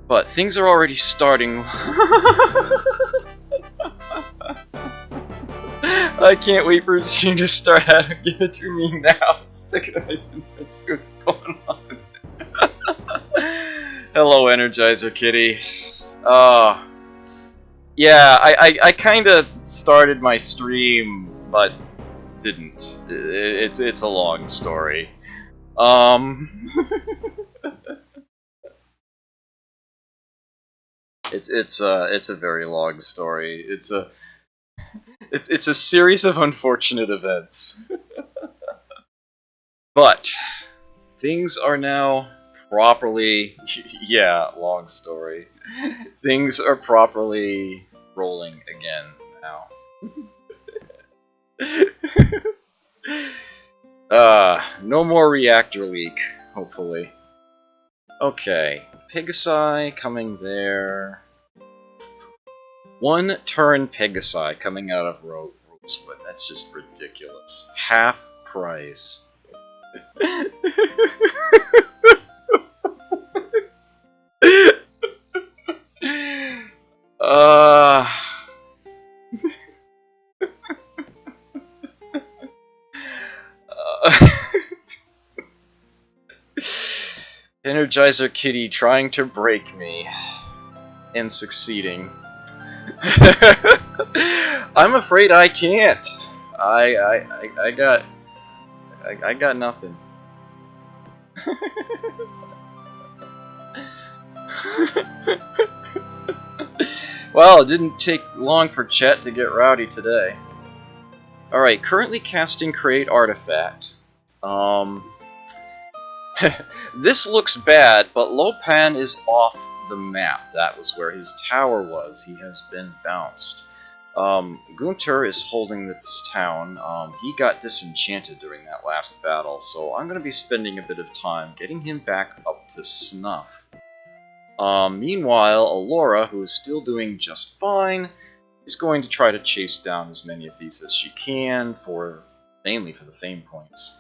But things are already starting. I can't wait for you to start out and give it to me now. Stick it in and see what's going on. Hello, Energizer Kitty. Yeah, I kind of started my stream, but didn't. It's a long story. It's a very long story. It's a series of unfortunate events. But things are now properly, yeah, long story. Things are properly rolling again now. No more reactor leak, hopefully. Okay, Pegasi coming there. 1 turn Pegasi coming out of Rosewood. That's just ridiculous. Half price. Energizer Kitty trying to break me and succeeding. I'm afraid I can't. I got nothing. Well, it didn't take long for Chet to get rowdy today. Alright, currently casting Create Artifact. This looks bad, but Lopan is off the map. That was where his tower was. He has been bounced. Gunter is holding this town. He got disenchanted during that last battle, so I'm going to be spending a bit of time getting him back up to snuff. Meanwhile, Alora, who is still doing just fine, is going to try to chase down as many of these as she can, mainly for the fame points.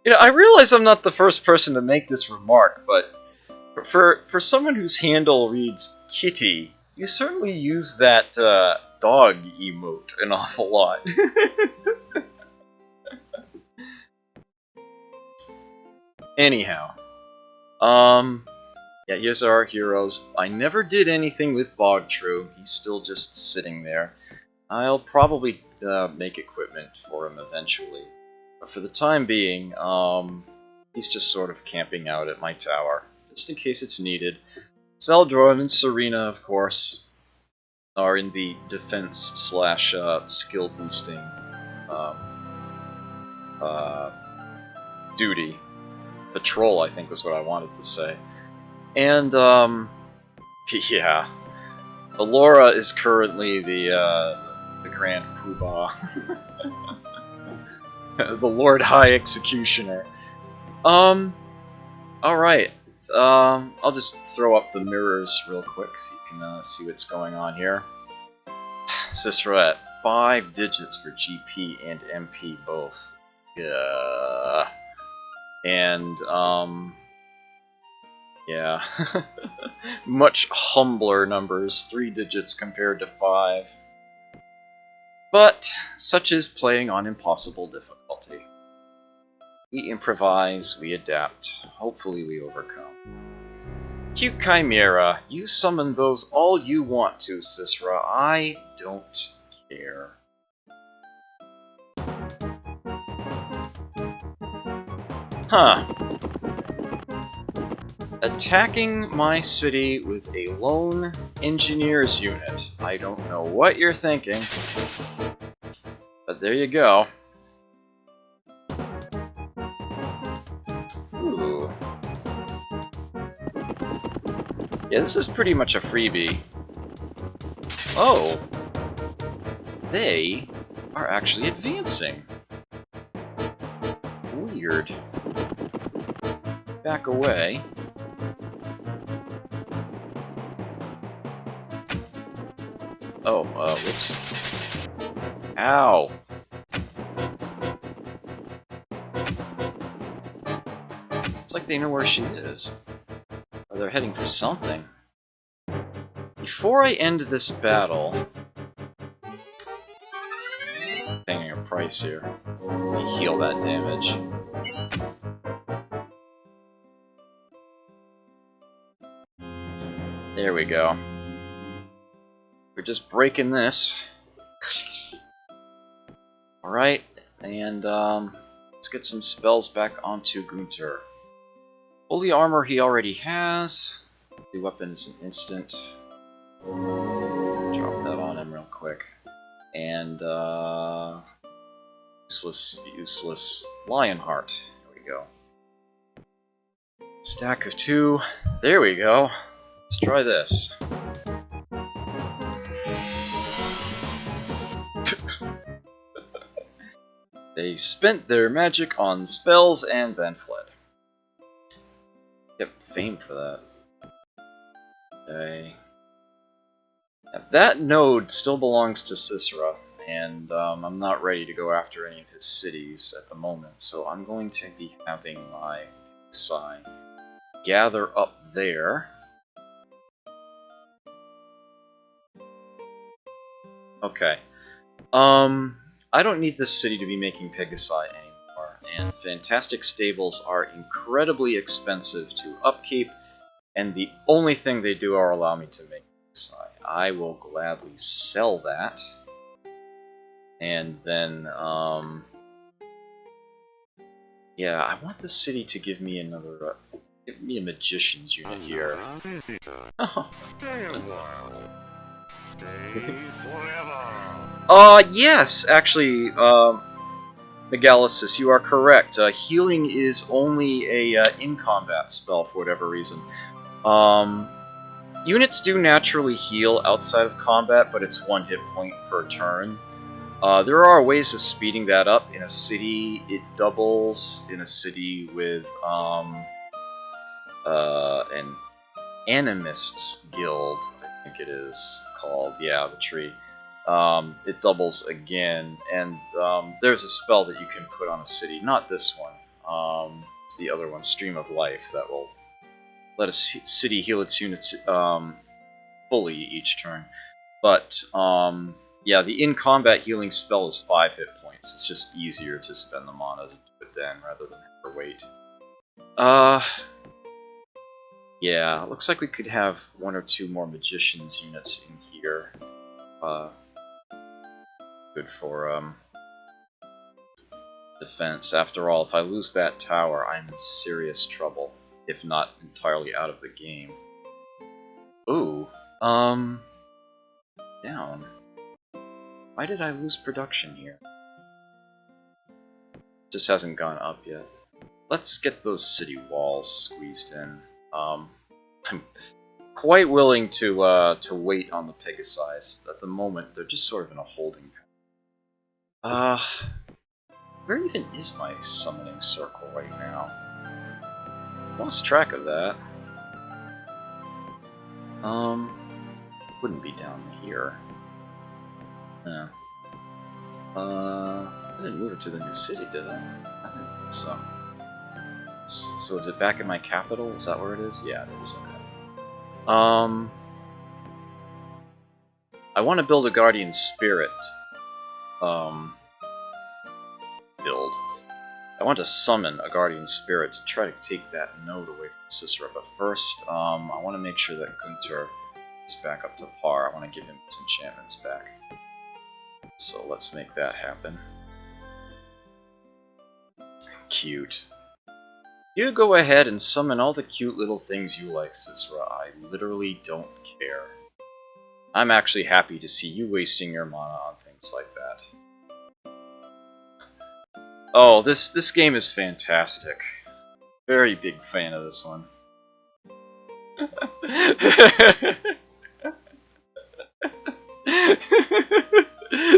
You know, I realize I'm not the first person to make this remark, but for someone whose handle reads Kitty, you certainly use that dog emote an awful lot. Anyhow, yeah, here's our heroes. I never did anything with Bogtrue. He's still just sitting there. I'll probably make equipment for him eventually. But for the time being, he's just sort of camping out at my tower, just in case it's needed. Zeldron and Serena, of course, are in the defense slash skill boosting duty. Patrol, I think was what I wanted to say. And, yeah. Alora is currently the Grand Poobah. The Lord High Executioner. Alright. I'll just throw up the mirrors real quick so you can see what's going on here. Sisra at 5 digits for GP and MP both. Yeah. And, yeah. Much humbler numbers, 3 digits compared to 5. But, such is playing on impossible difficulty. We improvise, we adapt, hopefully we overcome. Cute Chimera, you summon those all you want to, Sisra. I don't care. Huh. Attacking my city with a lone engineer's unit. I don't know what you're thinking, but there you go. Ooh. Yeah, this is pretty much a freebie. Oh! They are actually advancing. Weird. Back away. Oh, whoops. Ow! like they know where she is. Or they're heading for something. Before I end this battle... Paying a price here. Let me heal that damage. There we go. We're just breaking this. Alright, and let's get some spells back onto Gunter. Holy armor he already has. The weapon is an instant. Drop that on him real quick. And useless Lionheart. There we go. Stack of 2. There we go. Let's try this. They spent their magic on spells and then fled. Get fame for that. Okay. That node still belongs to Sisera, and I'm not ready to go after any of his cities at the moment, so I'm going to be having my Sai gather up there. Okay. I don't need this city to be making Pegasi anymore, and Fantastic Stables are incredibly expensive to upkeep, and the only thing they do are allow me to make Pegasi. I will gladly sell that, and then, yeah, I want the city to give me another, give me a Magician's unit here. Yes, actually, Megalicis, you are correct. Healing is only a in-combat spell for whatever reason. Units do naturally heal outside of combat, but it's 1 hit point per turn. There are ways of speeding that up. In a city, it doubles. In a city with an Animists Guild, I think it is called. Yeah, the tree. It doubles again, and there's a spell that you can put on a city. Not this one. It's the other one, Stream of Life, that will let a city heal its units fully each turn. But yeah, the in-combat healing spell is 5 hit points. It's just easier to spend the mana to do it then, rather than have to wait. Yeah, looks like we could have 1 or 2 more Magician's units in here. Good for defense. After all, if I lose that tower, I'm in serious trouble, if not entirely out of the game. Ooh, down. Why did I lose production here? Just hasn't gone up yet. Let's get those city walls squeezed in. I'm quite willing to wait on the Pegasi. At the moment, they're just sort of in a holding pattern. Where even is my summoning circle right now? Lost track of that. Wouldn't be down here. Yeah. I didn't move it to the new city, did I? I didn't think so. So is it back in my capital? Is that where it is? Yeah, it is. Okay. I want to build a Guardian Spirit. Build. I want to summon a Guardian Spirit to try to take that node away from Sisera, but first, I want to make sure that Gunter is back up to par. I want to give him his enchantments back. So let's make that happen. Cute. You go ahead and summon all the cute little things you like, Sisera. I literally don't care. I'm actually happy to see you wasting your mana on things like that. Oh, this game is fantastic. Very big fan of this one.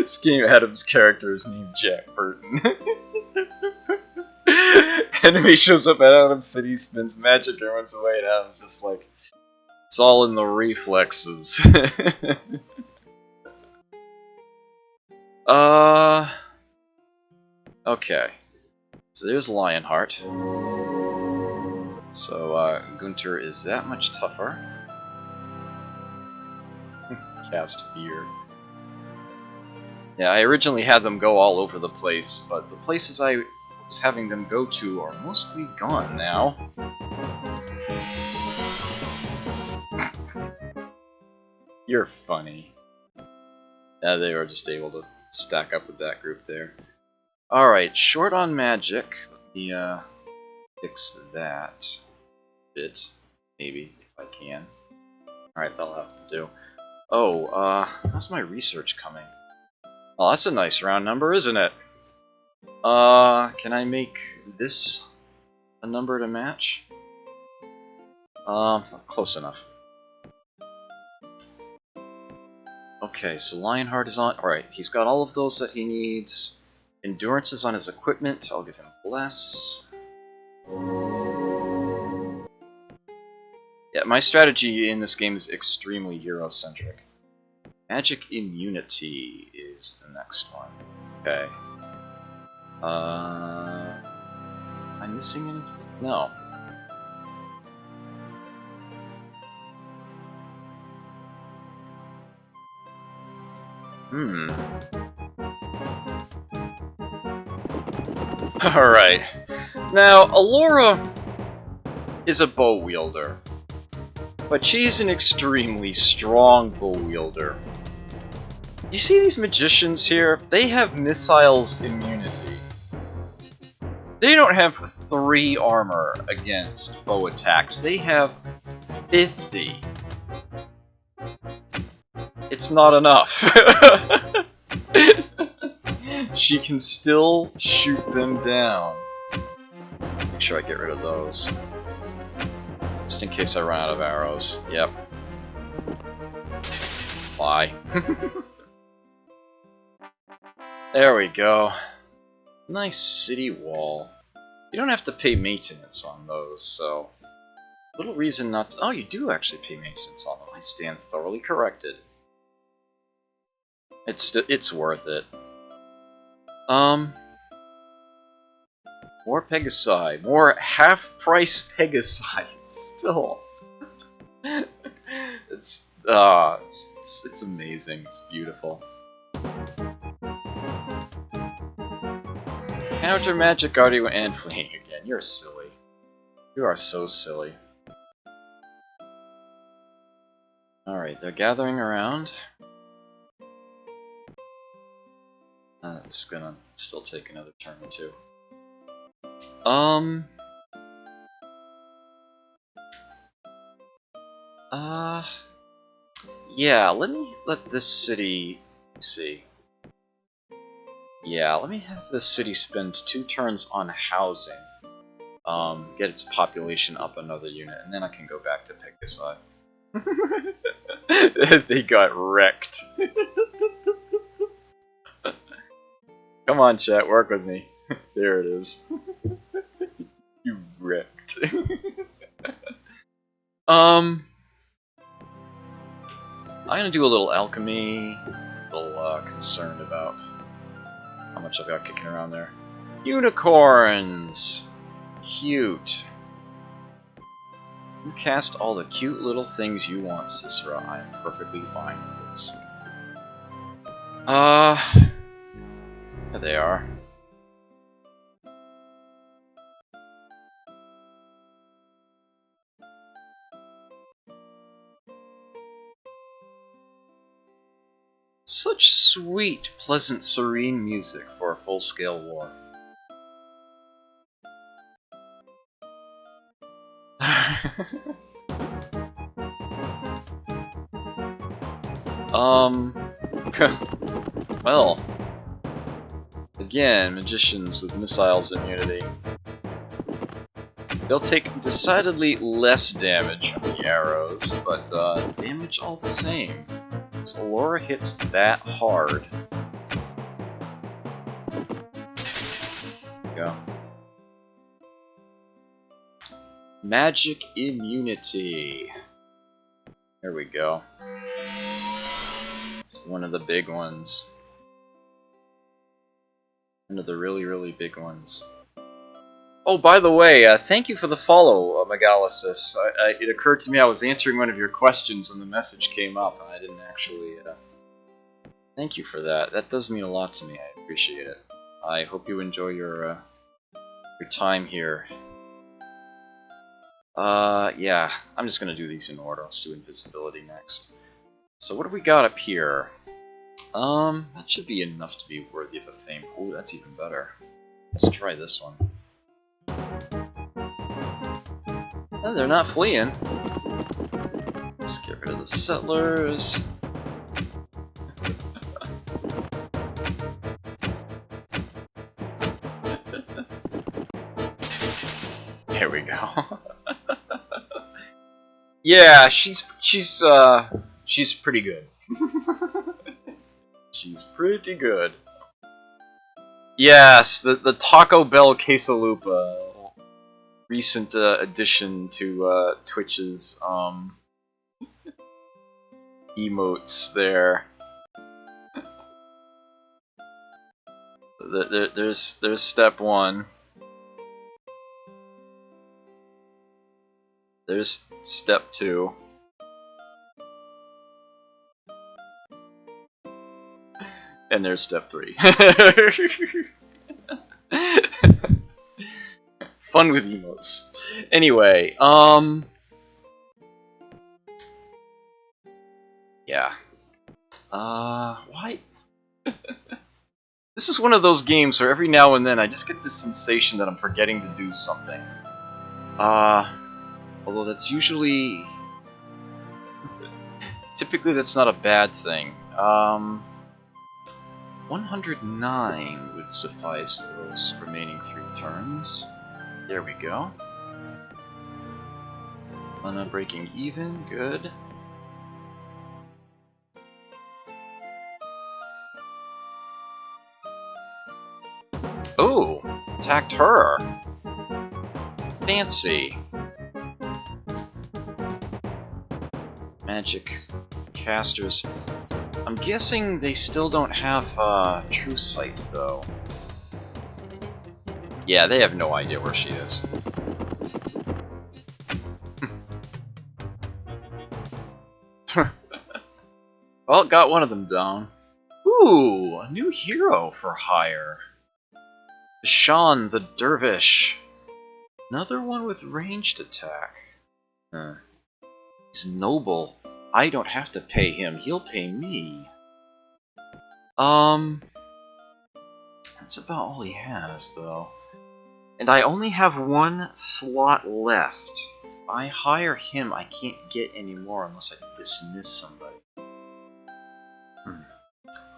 Scheme Adam's character is named Jack Burton. Enemy shows up at Adam City, spins magic, and runs away, and Adam's just like, it's all in the reflexes. Okay. So there's Lionheart. Gunter is that much tougher. Cast Fear. Yeah, I originally had them go all over the place, but the places I was having them go to are mostly gone now. You're funny. Yeah, they were just able to stack up with that group there. Alright, short on magic. Let me fix that bit, maybe, if I can. Alright, that'll have to do. Oh, how's my research coming? Oh, that's a nice round number, isn't it? Can I make this a number to match? Close enough. Okay, so Lionheart is on. Alright, he's got all of those that he needs. Endurance is on his equipment. I'll give him Bless. Yeah, my strategy in this game is extremely hero-centric. Magic Immunity is the next one. Okay. Am I missing anything? No. Alright. Now, Alora is a bow wielder, but she's an extremely strong bow wielder. You see these magicians here? They have missiles immunity. They don't have 3 armor against bow attacks, they have 50. It's not enough. She can still shoot them down. Make sure I get rid of those. Just in case I run out of arrows. Yep. Fly. There we go. Nice city wall. You don't have to pay maintenance on those, so... Little reason not to... Oh, you do actually pay maintenance on them. I stand thoroughly corrected. It's worth it. More Pegasi. More half-price Pegasi. Still. It's amazing. It's beautiful. Counter Magic Guardian and fleeing again. You're silly. You are so silly. Alright, they're gathering around. It's gonna still take another turn or two. Yeah, let this city see. Yeah, let me have this city spend 2 turns on housing. Get its population up another unit, and then I can go back to Pegasi. They got wrecked. Come on, chat, work with me. There it is. You wrecked. I'm gonna do a little alchemy. A little concerned about how much I've got kicking around there. Unicorns! Cute. You cast all the cute little things you want, Cicera. I am perfectly fine with this. There they are. Such sweet, pleasant, serene music for a full-scale war. Well, again, magicians with missiles immunity. They'll take decidedly less damage from the arrows, but damage all the same. Because Alora hits that hard. There we go. Magic immunity. There we go. It's one of the big ones. One of the really, really big ones. Oh, by the way, thank you for the follow, Megalasis. It occurred to me I was answering one of your questions when the message came up, and I didn't actually. Thank you for that. That does mean a lot to me. I appreciate it. I hope you enjoy your time here. Yeah, I'm just gonna do these in order. Let's do invisibility next. So what do we got up here? That should be enough to be worthy of a fame. Ooh, that's even better. Let's try this one. Oh, they're not fleeing. Let's get rid of the settlers. There we go. Yeah, she's pretty good. She's pretty good. Yes, the Taco Bell Quesalupa, recent addition to Twitch's emotes there. There's step one. There's step two. And there's step three. Fun with emotes. Anyway, yeah. Why? This is one of those games where every now and then I just get this sensation that I'm forgetting to do something. Although that's usually... Typically that's not a bad thing. 109 would suffice for those remaining 3 turns. There we go. Mana breaking even, good. Oh, attacked her. Fancy. Magic casters. I'm guessing they still don't have True Sight, though. Yeah, they have no idea where she is. Well, got one of them down. Ooh, a new hero for hire. Sean the Dervish. Another one with ranged attack. He's noble. I don't have to pay him, he'll pay me. That's about all he has, though. And I only have 1 slot left. If I hire him, I can't get any more unless I dismiss somebody.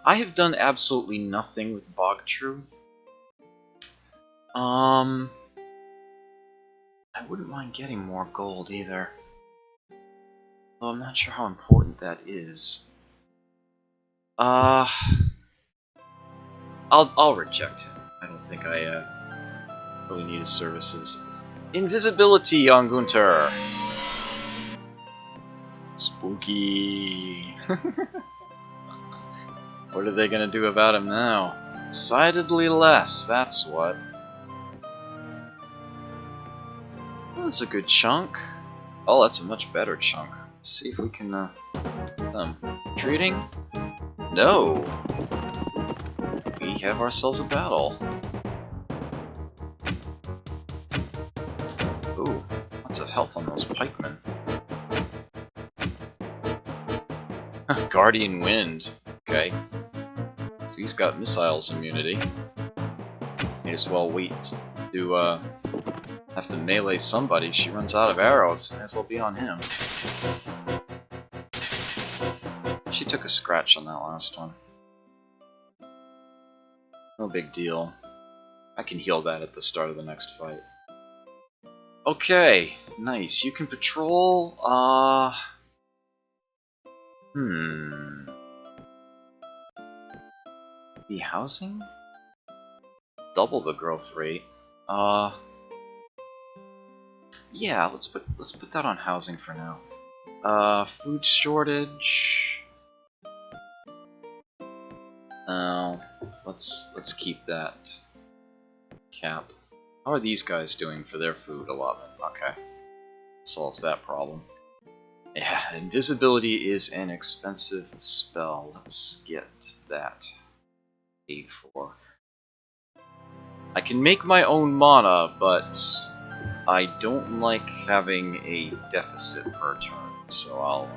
I have done absolutely nothing with Bogtrue. I wouldn't mind getting more gold either. Though I'm not sure how important that is. I'll reject him. I don't think I really need his services. Invisibility on Gunter. Spooky. What are they gonna do about him now? Decidedly less, that's what. Well, that's a good chunk. Oh, that's a much better chunk. Let's see if we can, Treating? No! We have ourselves a battle. Ooh, lots of health on those pikemen. Guardian Wind. Okay. So he's got missiles immunity. May as well wait to have to melee somebody. She runs out of arrows. May as well be on him. She took a scratch on that last one. No big deal. I can heal that at the start of the next fight. Okay, nice. You can patrol, The housing? Double the growth rate. Yeah, let's put that on housing for now. Food shortage. Let's keep that cap. How are these guys doing for their food allotment? Okay. Solves that problem. Yeah, invisibility is an expensive spell. Let's get that paid for. I can make my own mana, but I don't like having a deficit per turn, so I'll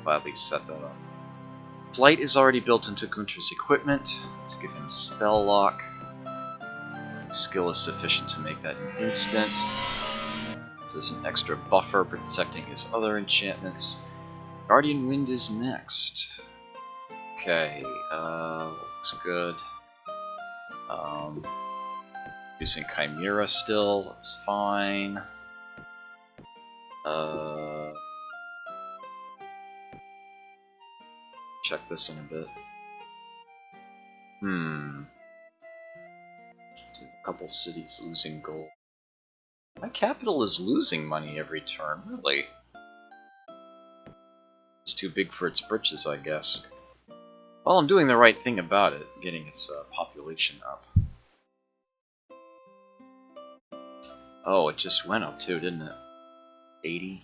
gladly set that up. Flight is already built into Gunter's equipment. Let's give him Spell Lock. Skill is sufficient to make that an instant. There's an extra buffer protecting his other enchantments. Guardian Wind is next. Okay, looks good. Using Chimera still, that's fine. Check this in a bit. A couple cities losing gold. My capital is losing money every turn, really. It's too big for its britches, I guess. Well, I'm doing the right thing about it, getting its population up. Oh, it just went up too, didn't it? 80?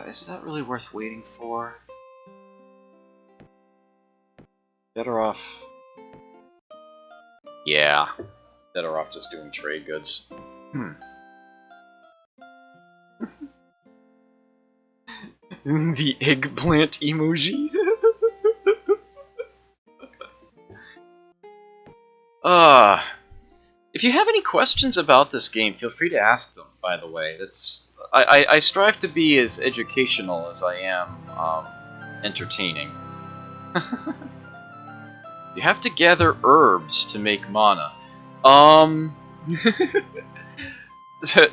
Is that really worth waiting for? Better off... Yeah, better off just doing trade goods. The eggplant emoji? If you have any questions about this game, feel free to ask them, by the way. I strive to be as educational as I am entertaining. You have to gather herbs to make mana.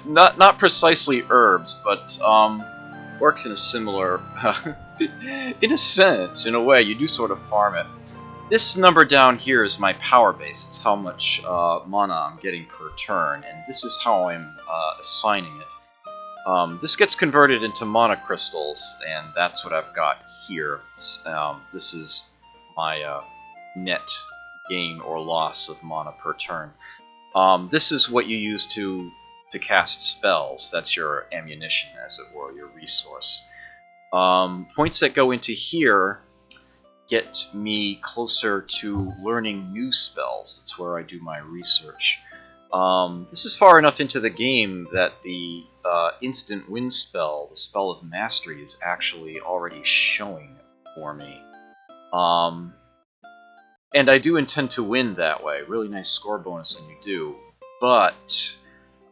Not precisely herbs, but works in a similar, in a sense, in a way. You do sort of farm it. This number down here is my power base. It's how much mana I'm getting per turn, and this is how I'm assigning it. This gets converted into mana crystals, and that's what I've got here. This is my net gain or loss of mana per turn. This is what you use to cast spells. That's your ammunition, as it were, your resource. Points that go into here get me closer to learning new spells. That's where I do my research. This is far enough into the game that the instant win spell, the Spell of Mastery, is actually already showing for me. And I do intend to win that way. Really nice score bonus when you do. But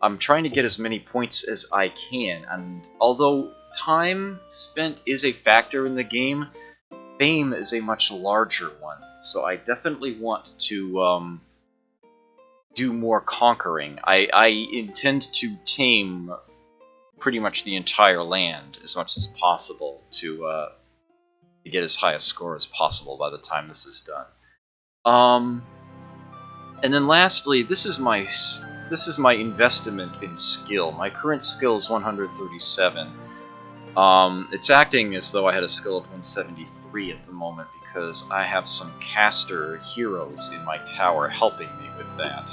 I'm trying to get as many points as I can, and although time spent is a factor in the game, fame is a much larger one. So I definitely want to do more conquering. I intend to tame pretty much the entire land as much as possible to get as high a score as possible by the time this is done. And then lastly, this is my investment in skill. My current skill is 137. It's acting as though I had a skill of 173 at the moment because I have some caster heroes in my tower helping me with that.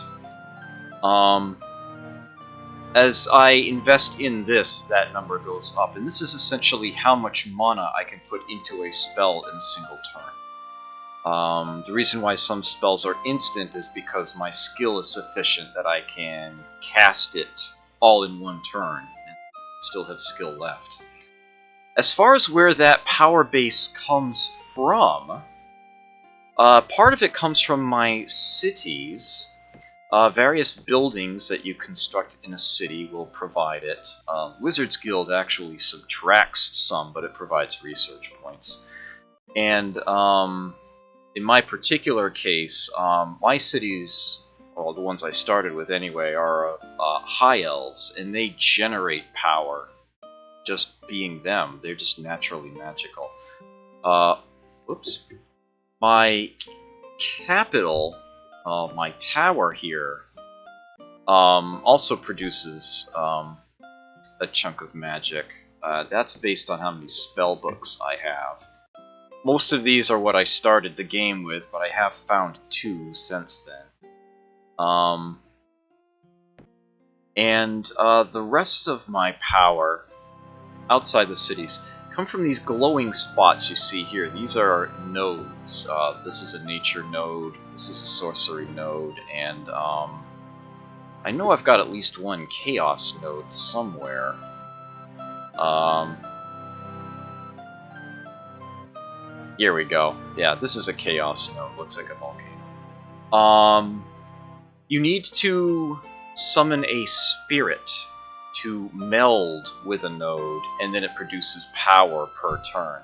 As I invest in this, that number goes up, and this is essentially how much mana I can put into a spell in a single turn. The reason why some spells are instant is because my skill is sufficient that I can cast it all in one turn and still have skill left. As far as where that power base comes from, part of it comes from my cities. Various buildings that you construct in a city will provide it. Wizards Guild actually subtracts some, but it provides research points. And in my particular case, my cities, well, the ones I started with anyway, are high elves, and they generate power. Just being them, they're just naturally magical. Whoops. My capital, my tower here, also produces a chunk of magic. That's based on how many spell books I have. Most of these are what I started the game with, but I have found 2 since then. And the rest of my power outside the cities come from these glowing spots you see here. These are nodes. This is a nature node, this is a sorcery node, and I know I've got at least one chaos node somewhere. Here we go. Yeah, this is a chaos node. Looks like a volcano. You need to summon a spirit to meld with a node, and then it produces power per turn.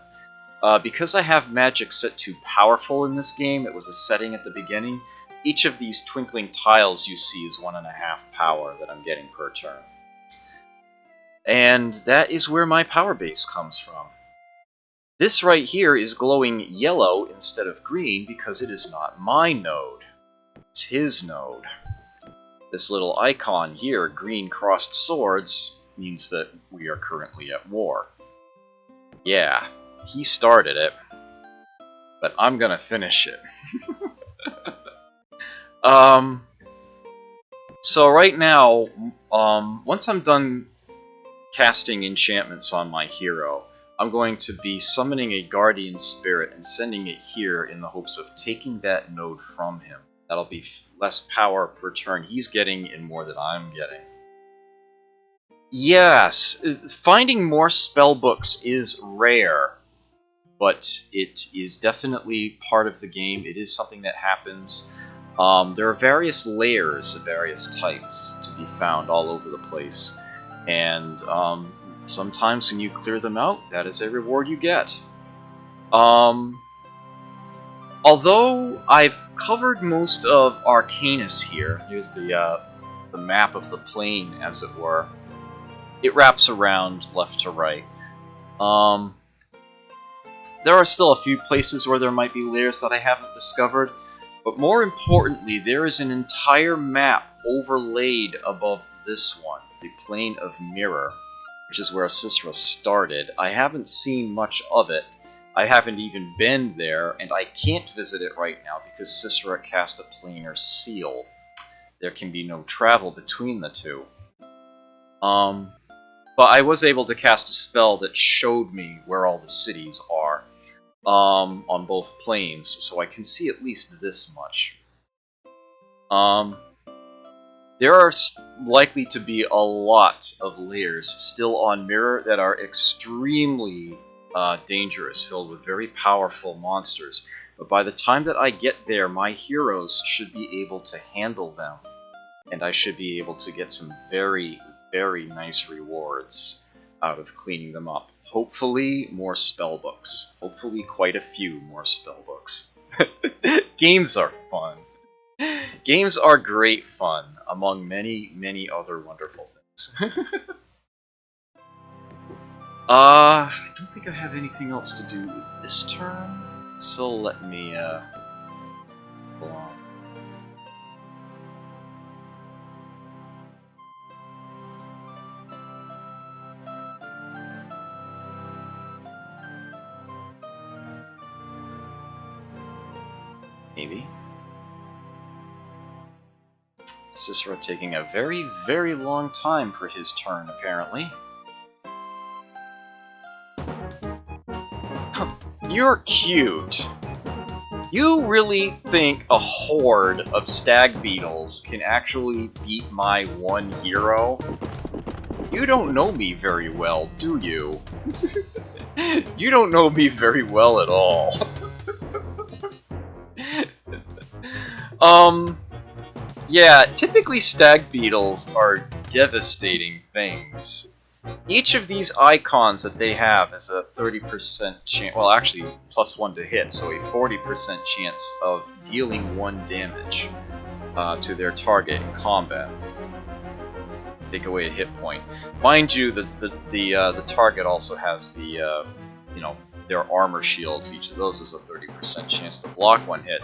Because I have magic set to powerful in this game, it was a setting at the beginning, each of these twinkling tiles you see is 1.5 power that I'm getting per turn. And that is where my power base comes from. This right here is glowing yellow instead of green because it is not my node. It's his node. This little icon here, green crossed swords, means that we are currently at war. Yeah, he started it, but I'm gonna finish it. So right now, once I'm done casting enchantments on my hero, I'm going to be summoning a guardian spirit and sending it here in the hopes of taking that node from him. That'll be less power per turn he's getting and more that I'm getting. Yes, finding more spellbooks is rare, but it is definitely part of the game. It is something that happens. There are various layers of various types to be found all over the place, and sometimes when you clear them out, that is a reward you get. Although I've covered most of Arcanus here, here's the map of the plane, as it were. It wraps around left to right. There are still a few places where there might be layers that I haven't discovered, but more importantly, there is an entire map overlaid above this one, the Plane of Mirror, which is where Sisra started. I haven't seen much of it. I haven't even been there, and I can't visit it right now because Sisra cast a planar seal. There can be no travel between the two. But I was able to cast a spell that showed me where all the cities are on both planes, so I can see at least this much. There are likely to be a lot of layers still on Mirror that are extremely dangerous, filled with very powerful monsters. But by the time that I get there, my heroes should be able to handle them, and I should be able to get some very, very nice rewards out of cleaning them up. Hopefully more spellbooks. Hopefully quite a few more spellbooks. Games are fun. Games are great fun, among many, many other wonderful things. I don't think I have anything else to do this turn, so let me go on. Maybe. Sisra taking a very, very long time for his turn, apparently. You're cute. You really think a horde of stag beetles can actually beat my one hero? You don't know me very well, do you? You don't know me very well at all. Yeah, typically stag beetles are devastating things. Each of these icons that they have is a 30% chance, well actually +1 to hit, so a 40% chance of dealing 1 damage to their target in combat. Take away a hit point. Mind you, the target also has the, their armor shields. Each of those is a 30% chance to block 1 hit.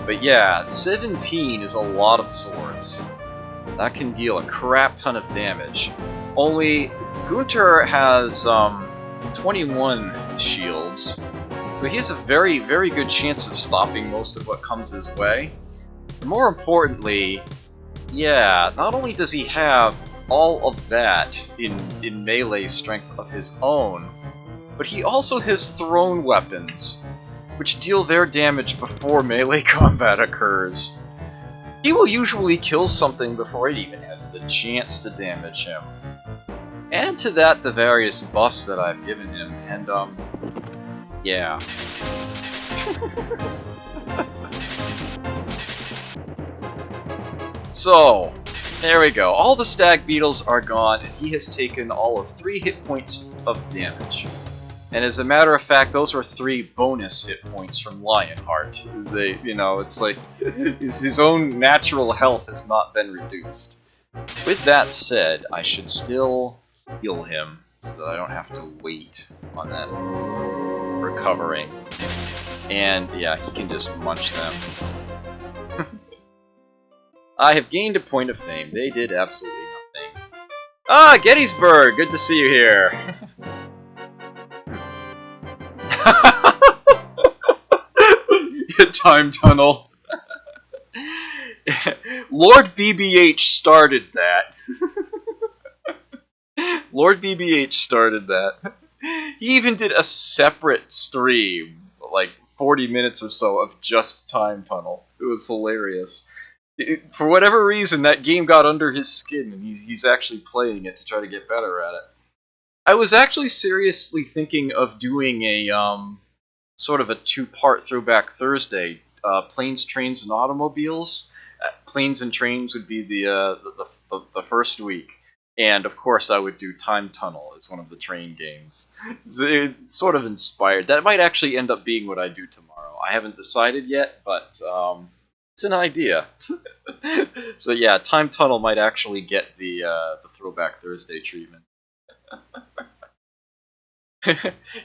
But yeah, 17 is a lot of swords. That can deal a crap ton of damage. Only Gunter has 21 shields, so he has a very, very good chance of stopping most of what comes his way. And more importantly, yeah, not only does he have all of that in melee strength of his own, but he also has thrown weapons, which deal their damage before melee combat occurs. He will usually kill something before it even has the chance to damage him. Add to that the various buffs that I've given him, and yeah. So, there we go. All the stag beetles are gone, and he has taken all of 3 hit points of damage. And as a matter of fact, those were 3 bonus hit points from Lionheart. They, you know, it's like his own natural health has not been reduced. With that said, I should still heal him so that I don't have to wait on that recovering. And yeah, he can just munch them. I have gained a point of fame. They did absolutely nothing. Ah, Gettysburg! Good to see you here. Time tunnel. Lord BBH started that. Lord BBH started that. He even did a separate stream, like 40 minutes or so, of just Time Tunnel. It was hilarious. For whatever reason, that game got under his skin, and he's actually playing it to try to get better at it. I was actually seriously thinking of doing a sort of a 2-part Throwback Thursday. Planes, Trains, and Automobiles. Planes and Trains would be the first week, and of course I would do Time Tunnel as one of the train games. It's sort of inspired. That might actually end up being what I do tomorrow. I haven't decided yet, but it's an idea. So yeah, Time Tunnel might actually get the Throwback Thursday treatment.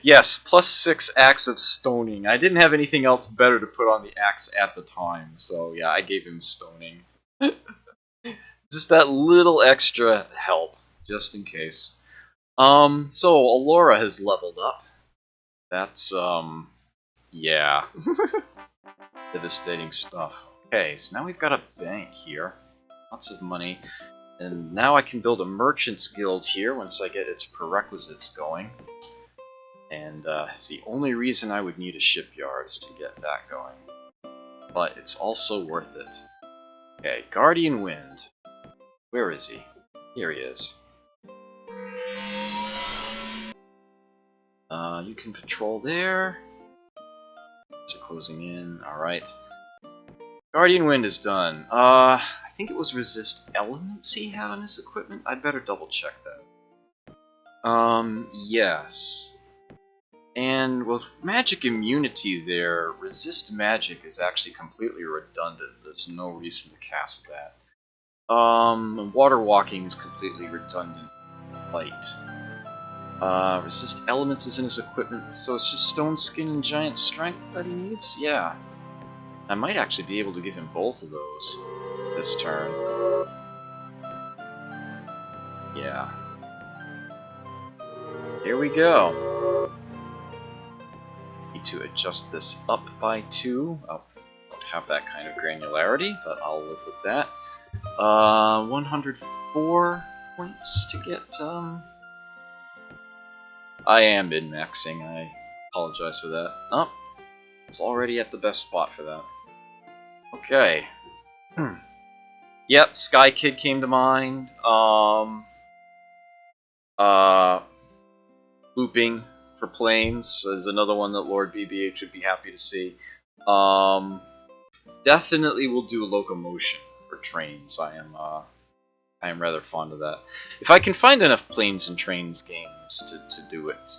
Yes, +6 axe of stoning. I didn't have anything else better to put on the axe at the time, so yeah, I gave him stoning. Just that little extra help, just in case. So Alora has leveled up. That's, yeah. Devastating stuff. Okay, so now we've got a bank here. Lots of money. And now I can build a merchant's guild here once I get its prerequisites going. And it's the only reason I would need a shipyard is to get that going. But it's also worth it. Okay, Guardian Wind. Where is he? Here he is. You can patrol there. So closing in, alright. Guardian Wind is done. I think it was Resist Elements he had on his equipment. I'd better double check that. Yes. And with magic immunity there, resist magic is actually completely redundant. There's no reason to cast that. Water walking is completely redundant. Light. Resist elements is in his equipment, so it's just stone skin and giant strength that he needs? Yeah. I might actually be able to give him both of those this turn. Yeah. Here we go. Need to adjust this up by 2. I don't have that kind of granularity, but I'll live with that. 104 points to get, I am min-maxing, I apologize for that. Oh, it's already at the best spot for that. Okay. Yep, Sky Kid came to mind. Looping for planes is another one that Lord BBH would be happy to see. Definitely will do locomotion for trains. I am rather fond of that. If I can find enough planes and trains games to do it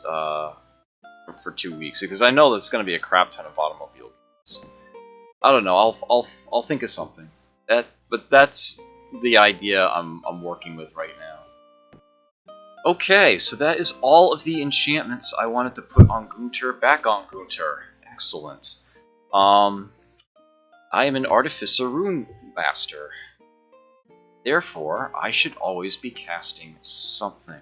for 2 weeks, because I know there's going to be a crap ton of automobile games. I don't know. I'll think of something. But that's the idea I'm working with right now. Okay, so that is all of the enchantments I wanted to put on Gunter back on Gunter. Excellent. I am an Artificer Rune Master. Therefore, I should always be casting something.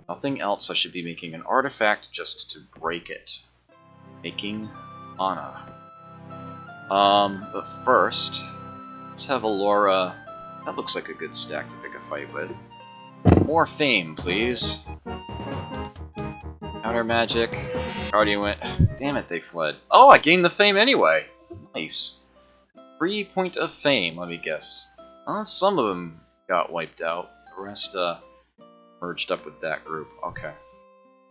Nothing else. I should be making an artifact just to break it. Making mana. But first, let's have Alora That looks like a good stack to pick a fight with. More fame, please. Counter magic. Guardian went. Damn it, they fled. Oh, I gained the fame anyway. Nice. 3 point of fame, let me guess. Some of them got wiped out. The rest merged up with that group. Okay.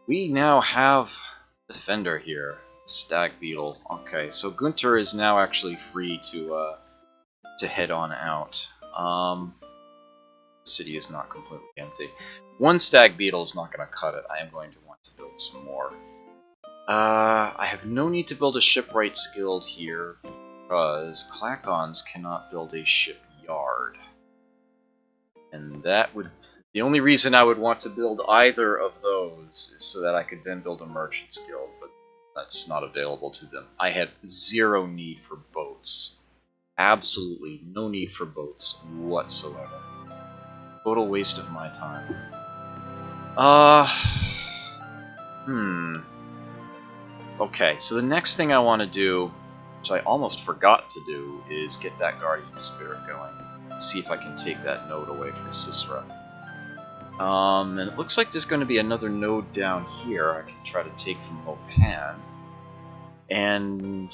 We now have Defender here. Stag Beetle. Okay, so Gunter is now actually free to head on out. The city is not completely empty. One Stag Beetle is not going to cut it. I am going to want to build some more. I have no need to build a shipwrights guild here because Clackons cannot build a shipyard. And that would... The only reason I would want to build either of those is so that I could then build a merchant's guild, but that's not available to them. I have zero need for boats. Absolutely no need for boats whatsoever. Total waste of my time. Okay, so the next thing I want to do, which I almost forgot to do, is get that Guardian Spirit going. See if I can take that node away from Sisra. And it looks like there's going to be another node down here I can try to take from Lopan. And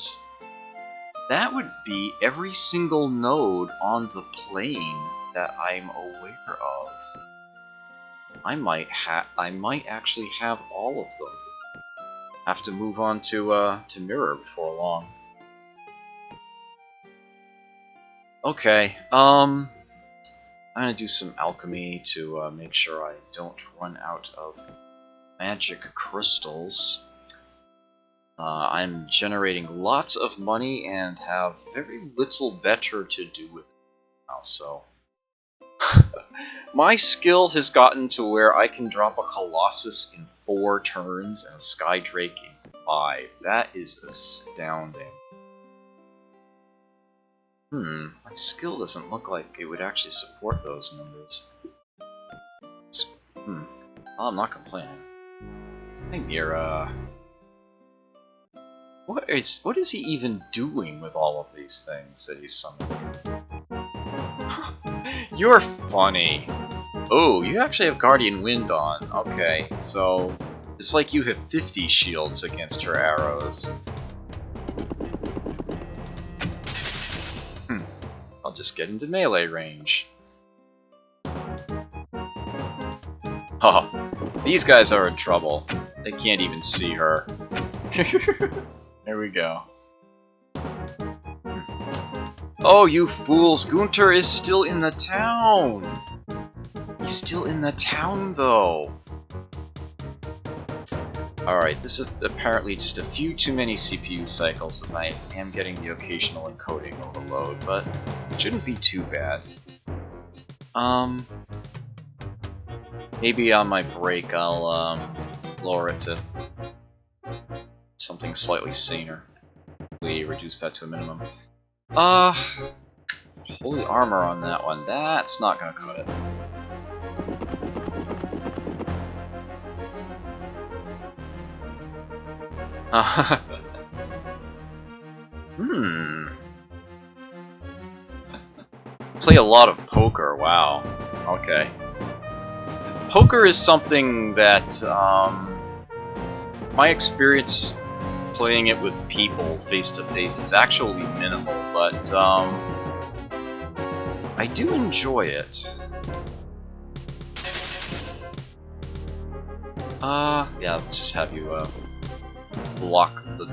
that would be every single node on the plane that I'm aware of. I might actually have all of them. Have to move on to Mirror before long. Okay, I'm gonna do some alchemy to make sure I don't run out of magic crystals. I'm generating lots of money and have very little better to do with it now, so... My skill has gotten to where I can drop a Colossus in 4 turns and a Skydrake in 5. That is astounding. My skill doesn't look like it would actually support those numbers. Oh, I'm not complaining. Hey, Mira. What is he even doing with all of these things that he's summoning? You're funny. Oh, you actually have Guardian Wind on. Okay, so it's like you have 50 shields against her arrows. I'll just get into melee range. Oh, these guys are in trouble. They can't even see her. There we go. Oh, you fools! Gunter is still in the town! He's still in the town, though! Alright, this is apparently just a few too many CPU cycles, as I am getting the occasional encoding overload, but it shouldn't be too bad. Maybe on my break I'll lower it to something slightly saner. Reduce that to a minimum. Holy armor on that one. That's not gonna cut it. Play a lot of poker, wow. Okay. Poker is something that, my experience playing it with people face-to-face is actually minimal, but, I do enjoy it. Yeah, I'll just have you, block the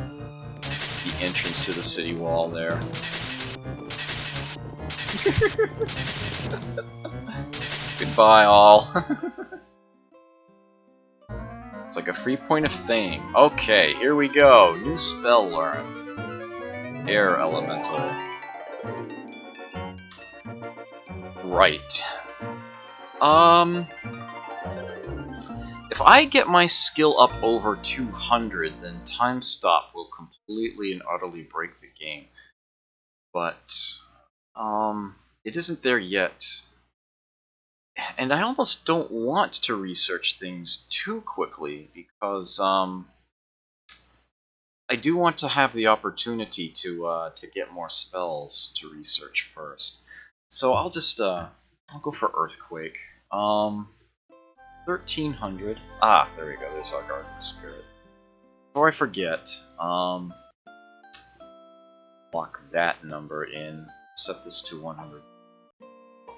entrance to the city wall there. Goodbye, all. It's like a free point of fame. Okay, here we go. New spell learned. Air Elemental. Right. If I get my skill up over 200, then Time Stop will completely and utterly break the game. But, it isn't there yet. And I almost don't want to research things too quickly, because, I do want to have the opportunity to get more spells to research first. So I'll just I'll go for Earthquake. 1300. Ah, there we go. There's our Guardian Spirit. Before I forget, lock that number in. Set this to 100.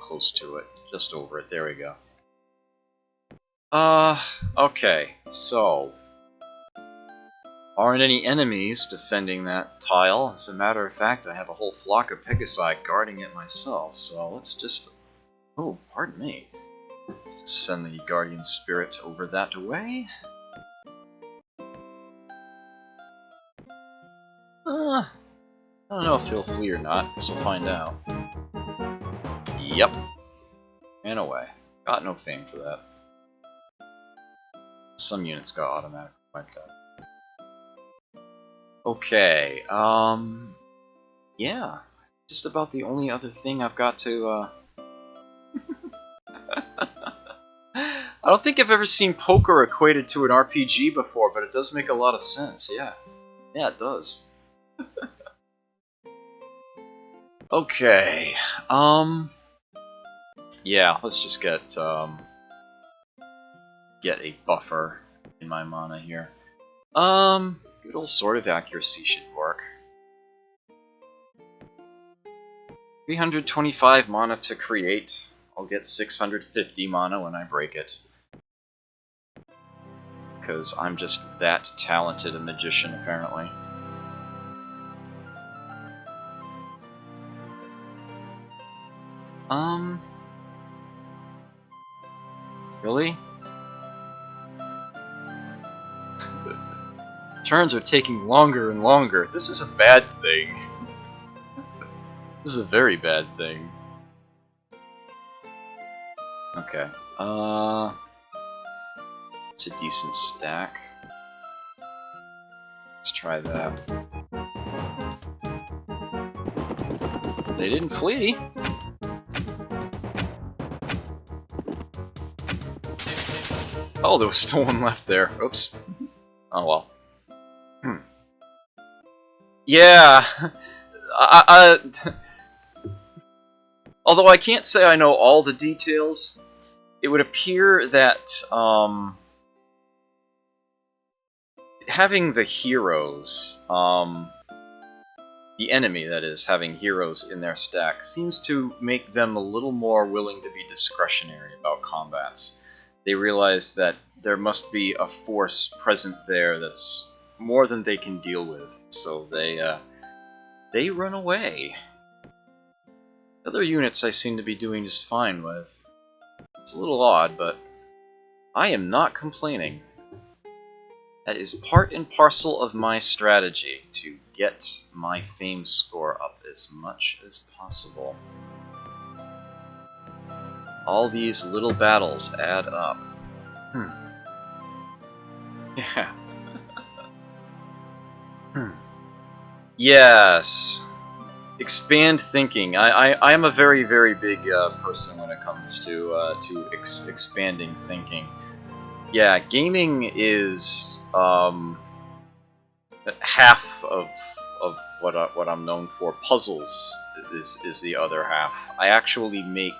Close to it, just over it. There we go. Okay. So, aren't any enemies defending that tile? As a matter of fact, I have a whole flock of Pegasi guarding it myself. So let's just. Oh, pardon me. Just send the Guardian Spirit over that way. I don't know if they'll flee or not. Guess we'll find out. Yep. And away. Got no fame for that. Some units got automatically wiped out. Okay, yeah. Just about the only other thing I've got to, I don't think I've ever seen poker equated to an RPG before, but it does make a lot of sense, yeah. Yeah, it does. Okay, yeah, let's just get a buffer in my mana here. Good old Sword of Accuracy should work. 325 mana to create. I'll get 650 mana when I break it. Because I'm just that talented a magician, apparently. Really? Turns are taking longer and longer. This is a bad thing. This is a very bad thing. Okay. It's a decent stack. Let's try that. They didn't flee. Oh, there was still one left there. Oops. Oh well. Yeah. Although I can't say I know all the details, it would appear that having the heroes, the enemy that is, having heroes in their stack seems to make them a little more willing to be discretionary about combats. They realize that there must be a force present there that's more than they can deal with, so they run away. Other units I seem to be doing just fine with. It's a little odd, but I am not complaining. That is part and parcel of my strategy, to get my fame score up as much as possible. All these little battles add up. Yeah. Yes. Expand thinking. I am a very, very big person when it comes to expanding thinking. Yeah, gaming is half of what I'm known for. Puzzles is the other half. I actually make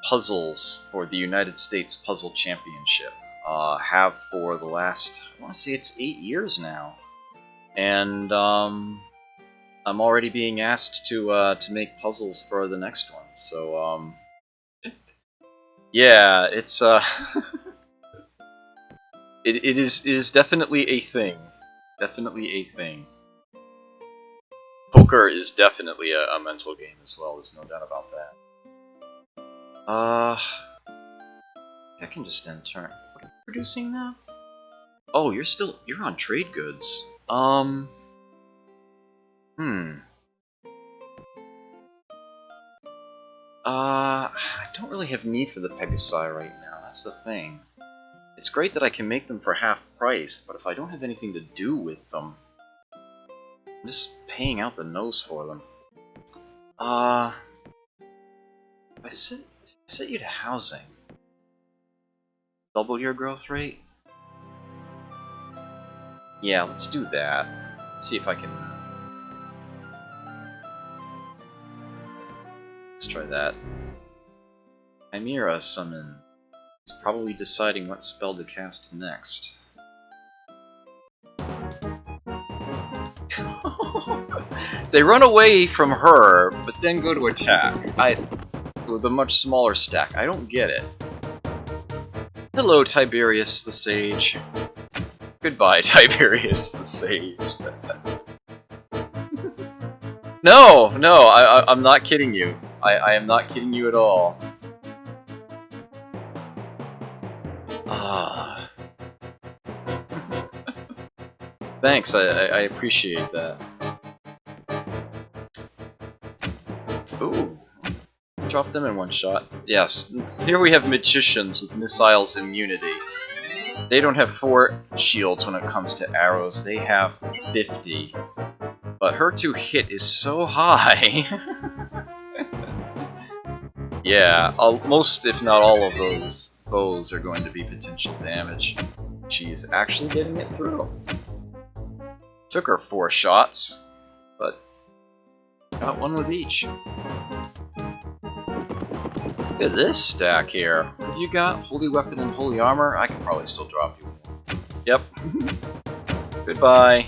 puzzles for the United States Puzzle Championship. Have for the last, I want to say it's 8 years now, and I'm already being asked to make puzzles for the next one. So yeah, it's it is definitely a thing. Definitely a thing. Poker is definitely a mental game as well. There's no doubt about that. I can just end turn. What are you producing now? Oh, you're on trade goods. I don't really have need for the Pegasi right now, that's the thing. It's great that I can make them for half price, but if I don't have anything to do with them, I'm just paying out the nose for them. If I set you to housing, double your growth rate? Yeah, let's do that. Let's see if I can... Let's try that. Chimera summon. He's probably deciding what spell to cast next. They run away from her, but then go to attack. With a much smaller stack. I don't get it. Hello, Tiberius the Sage. Goodbye, Tiberius the Sage. No, I'm not kidding you. I am not kidding you at all. Ah. Thanks, I appreciate that. Ooh. Drop them in one shot. Yes, here we have magicians with missiles immunity. They don't have 4 shields when it comes to arrows, they have 50. But her to hit is so high. Yeah, most if not all of those bows are going to be potential damage. She's actually getting it through. Took her 4 shots, but got 1 with each. Look at this stack here. What have you got? Holy Weapon and Holy Armor? I could probably still drop you one. Yep. Goodbye.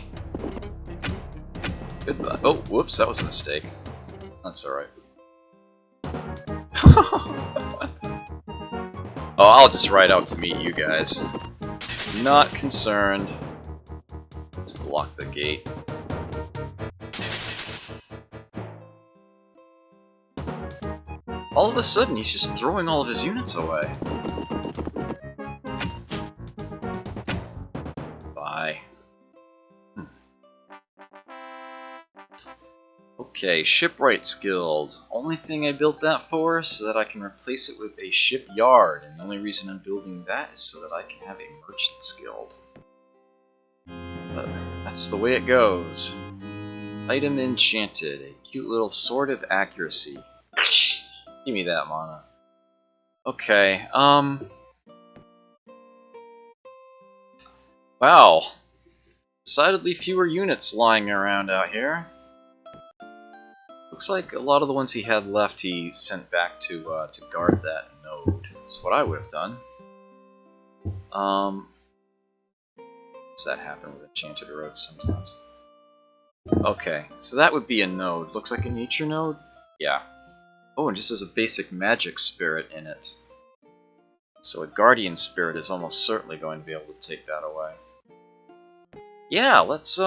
Goodbye. Oh, whoops, that was a mistake. That's alright. Oh, I'll just ride out to meet you guys. Not concerned. Let's block the gate. All of a sudden, he's just throwing all of his units away. Bye. Okay, Shipwrights Guild. Only thing I built that for is so that I can replace it with a shipyard, and the only reason I'm building that is so that I can have a Merchants Guild. But that's the way it goes. Item Enchanted, a cute little Sword of Accuracy. Give me that mana. Okay, wow. Decidedly fewer units lying around out here. Looks like a lot of the ones he had left he sent back to guard that node. That's what I would have done. Does that happen with Enchanted Roads sometimes? Okay, so that would be a node. Looks like a nature node? Yeah. Oh, and just as a basic magic spirit in it. So a guardian spirit is almost certainly going to be able to take that away. Yeah, let's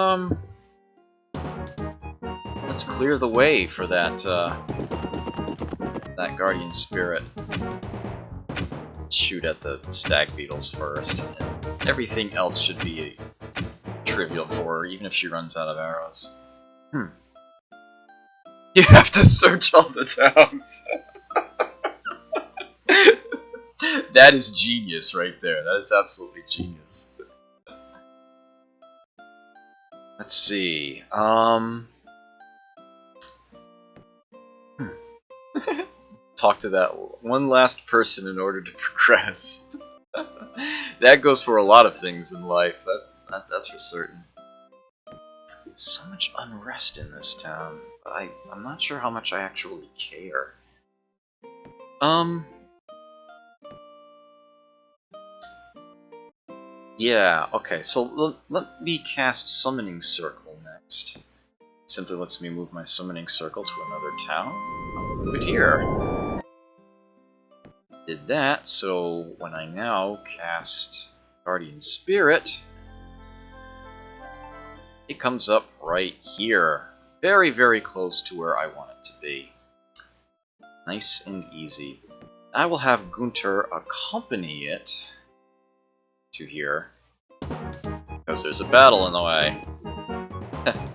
clear the way for that that guardian spirit. Shoot at the stag beetles first. Everything else should be trivial for her, even if she runs out of arrows. You have to search all the towns. That is genius right there. That is absolutely genius. Let's see. Talk to that one last person in order to progress. That goes for a lot of things in life. That's for certain. There's so much unrest in this town, but I'm not sure how much I actually care. Yeah, okay, so let me cast Summoning Circle next. Simply lets me move my Summoning Circle to another town. I'll move it here. Did that, so when I now cast Guardian Spirit, it comes up right here. Very, very close to where I want it to be. Nice and easy. I will have Gunter accompany it to here, because there's a battle in the way.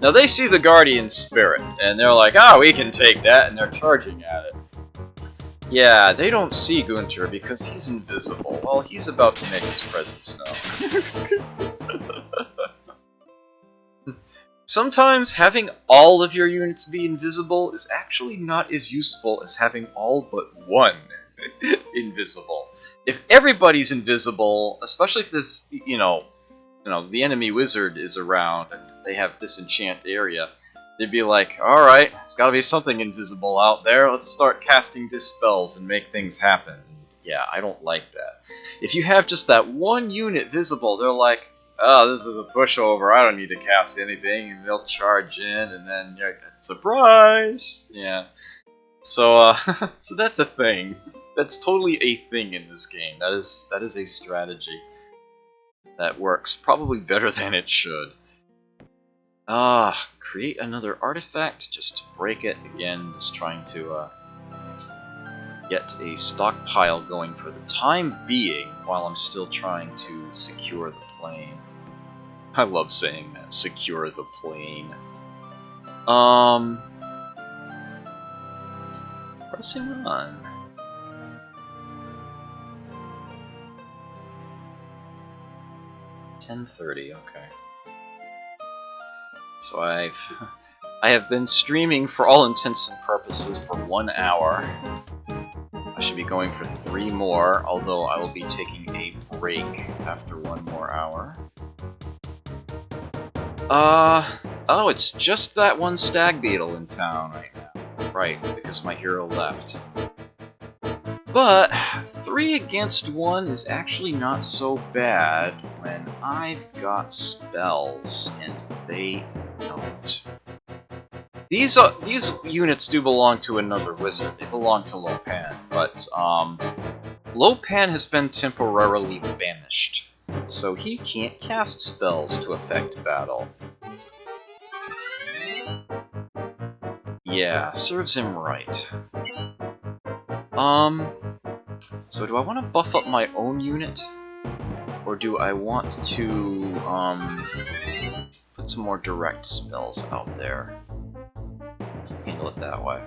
Now they see the Guardian Spirit, and they're like, ah, we can take that, and they're charging at it. Yeah, they don't see Gunter because he's invisible. Well, he's about to make his presence known. Sometimes having all of your units be invisible is actually not as useful as having all but one invisible. If everybody's invisible, especially if this, the enemy wizard is around and they have disenchant area, They'd be like, alright, there's gotta be something invisible out there, let's start casting dispels and make things happen. Yeah, I don't like that. If you have just that one unit visible, they're like, oh, this is a pushover, I don't need to cast anything, and they'll charge in, and then you're like, surprise! Yeah. So, so that's a thing. That's totally a thing in this game. That is a strategy that works probably better than it should. Create another artifact just to break it again. Just trying to get a stockpile going for the time being while I'm still trying to secure the plane. I love saying that, secure the plane. Pressing on. $10:30, okay. So I have been streaming for all intents and purposes for 1 hour. I should be going for 3 more, although I will be taking a break after 1 more hour. Oh, it's just that one stag beetle in town right now. Right, because my hero left. But 3 against 1 is actually not so bad when I've got spells and they don't. These units do belong to another wizard. They belong to Lopan, but Lopan has been temporarily banished, so he can't cast spells to affect battle. Yeah, serves him right. So do I want to buff up my own unit? Or do I want to, put some more direct spells out there? Handle it that way.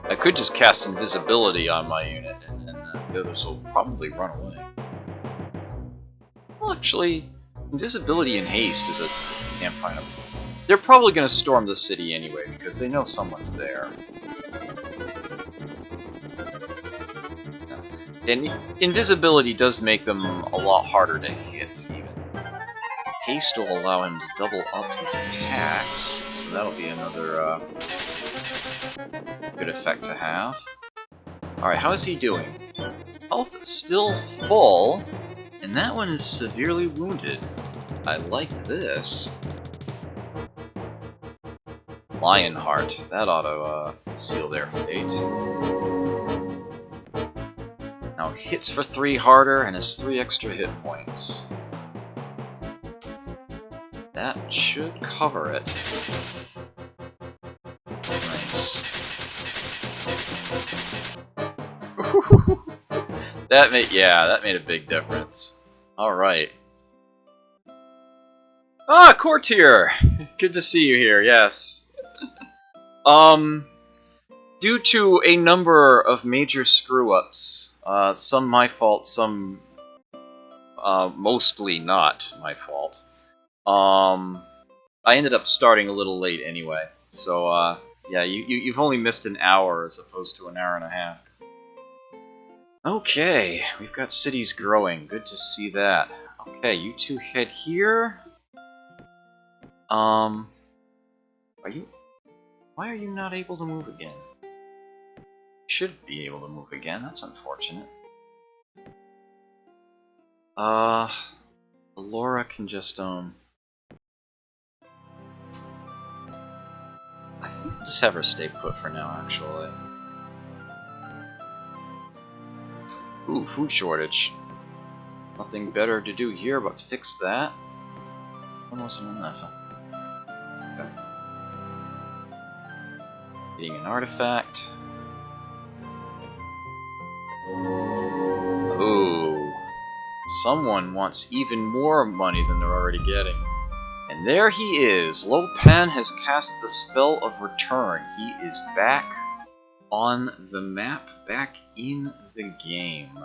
I could just cast invisibility on my unit, and then the others will probably run away. Well, actually, invisibility and haste is a campfire. They're probably going to storm the city anyway, because they know someone's there. And invisibility does make them a lot harder to hit, even. Haste will allow him to double up his attacks, so that'll be another good effect to have. Alright, how is he doing? Health is still full, and that one is severely wounded. I like this. Lionheart, that ought to seal their fate. Now hits for 3 harder and has 3 extra hit points. That should cover it. Nice. that made a big difference. Alright. Ah, Courtier! Good to see you here, yes. Due to a number of major screw-ups, some my fault, some mostly not my fault, I ended up starting a little late anyway, so yeah, you've only missed an hour as opposed to an hour and a half. Okay, we've got cities growing, good to see that. Okay, you two head here. Why are you not able to move again? You should be able to move again, that's unfortunate. Laura can just, I think I'll just have her stay put for now, actually. Ooh, food shortage. Nothing better to do here but fix that. Almost enough. Okay. Getting an artifact. Ooh. Someone wants even more money than they're already getting. And there he is! Lopan has cast the spell of return. He is back on the map, back in the game.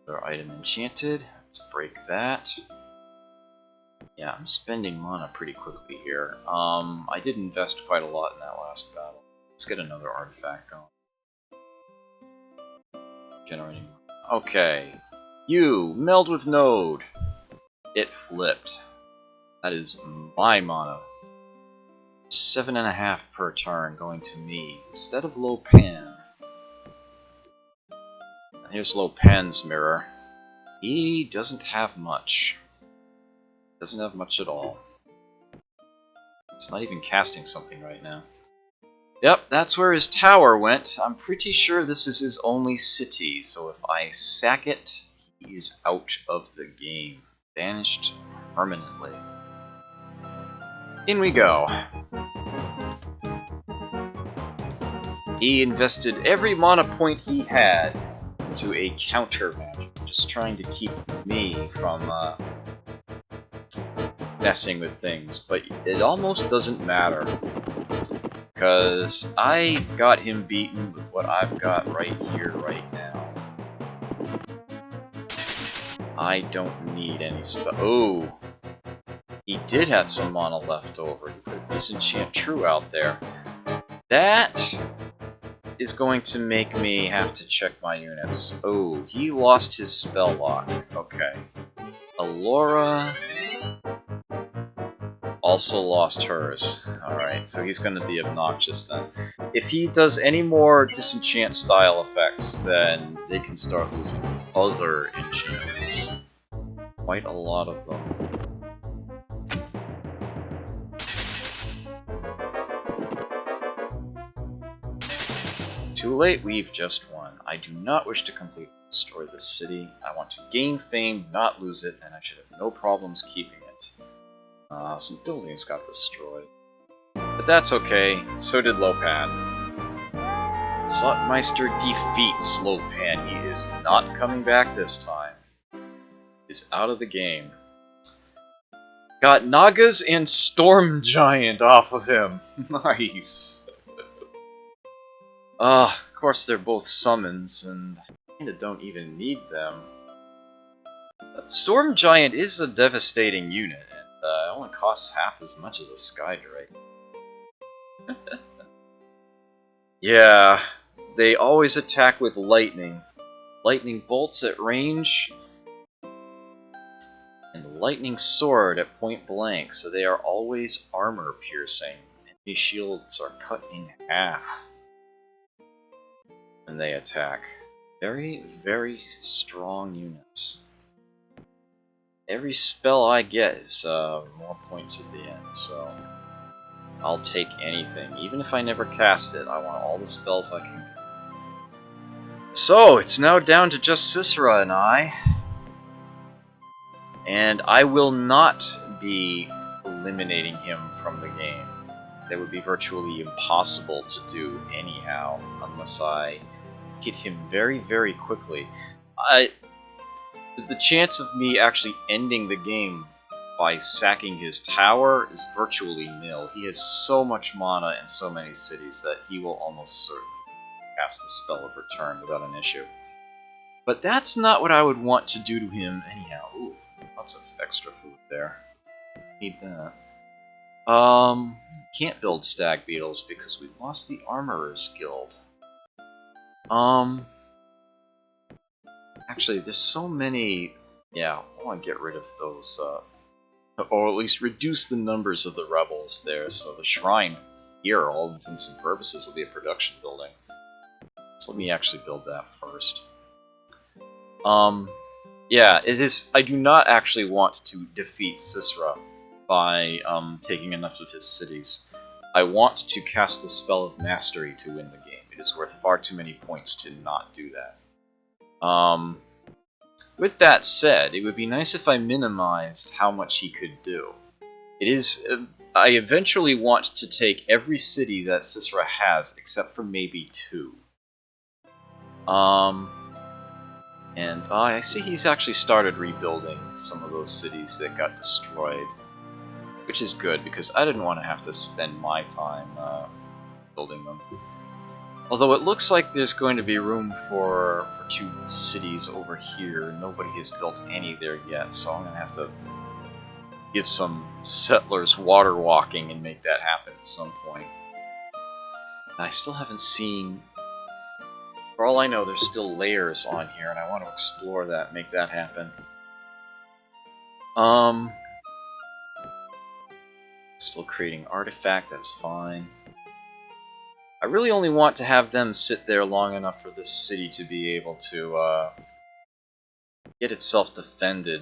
Another item enchanted. Let's break that. Yeah, I'm spending mana pretty quickly here. I did invest quite a lot in that last battle. Let's get another artifact going. Generating. Okay. You, meld with node. It flipped. That is my mana. 7.5 per turn going to me instead of Lo Pan. Here's Lo Pan's mirror. He doesn't have much. Doesn't have much at all. It's not even casting something right now. Yep, that's where his tower went. I'm pretty sure this is his only city, so if I sack it, he's out of the game. Banished permanently. In we go. He invested every mana point he had into a counter magic, just trying to keep me from messing with things, but it almost doesn't matter. Because I got him beaten with what I've got right here, right now. I don't need any spell. Oh! He did have some mana left over. He put a Disenchant True out there. That is going to make me have to check my units. Oh, he lost his spell lock. Okay. Alora also lost hers. Alright, so he's going to be obnoxious then. If he does any more disenchant style effects, then they can start losing other enchantments. Quite a lot of them. Too late, we've just won. I do not wish to completely destroy this city. I want to gain fame, not lose it, and I should have no problems keeping it. Some buildings got destroyed. But that's okay, so did Lo Pan. Slotmeister defeats Lo Pan. He is not coming back this time. He's out of the game. Got Nagas and Storm Giant off of him. Nice. Of course they're both summons, and I kinda don't even need them. But Storm Giant is a devastating unit, and it only costs half as much as a Skydrake. Yeah, they always attack with lightning. Lightning bolts at range, and lightning sword at point blank, so they are always armor piercing. Enemy shields are cut in half when they attack. Very, very strong units. Every spell I get is more points at the end, so I'll take anything. Even if I never cast it, I want all the spells I can get. So, it's now down to just Sisera and I. And I will not be eliminating him from the game. That would be virtually impossible to do anyhow, unless I hit him very, very quickly. The chance of me actually ending the game by sacking his tower is virtually nil. He has so much mana and so many cities that he will almost certainly cast the spell of return without an issue. But that's not what I would want to do to him anyhow. Ooh, lots of extra food there. Need that. Can't build Stag Beetles because we lost the Armorer's Guild. Actually, there's so many... Yeah, I want to get rid of those, or at least reduce the numbers of the rebels there, so the shrine here, all intents and purposes, will be a production building. So let me actually build that first. Yeah, it is... I do not actually want to defeat Sisera by, taking enough of his cities. I want to cast the Spell of Mastery to win the game. It is worth far too many points to not do that. With that said, it would be nice if I minimized how much he could do. It is... I eventually want to take every city that Sisera has, except for maybe 2. And I see he's actually started rebuilding some of those cities that got destroyed. Which is good, because I didn't want to have to spend my time building them. Although it looks like there's going to be room for 2 cities over here. Nobody has built any there yet, so I'm going to have to give some settlers water walking and make that happen at some point. I still haven't seen... For all I know, there's still layers on here, and I want to explore that, make that happen. Still creating artifact, that's fine. I really only want to have them sit there long enough for this city to be able to get itself defended.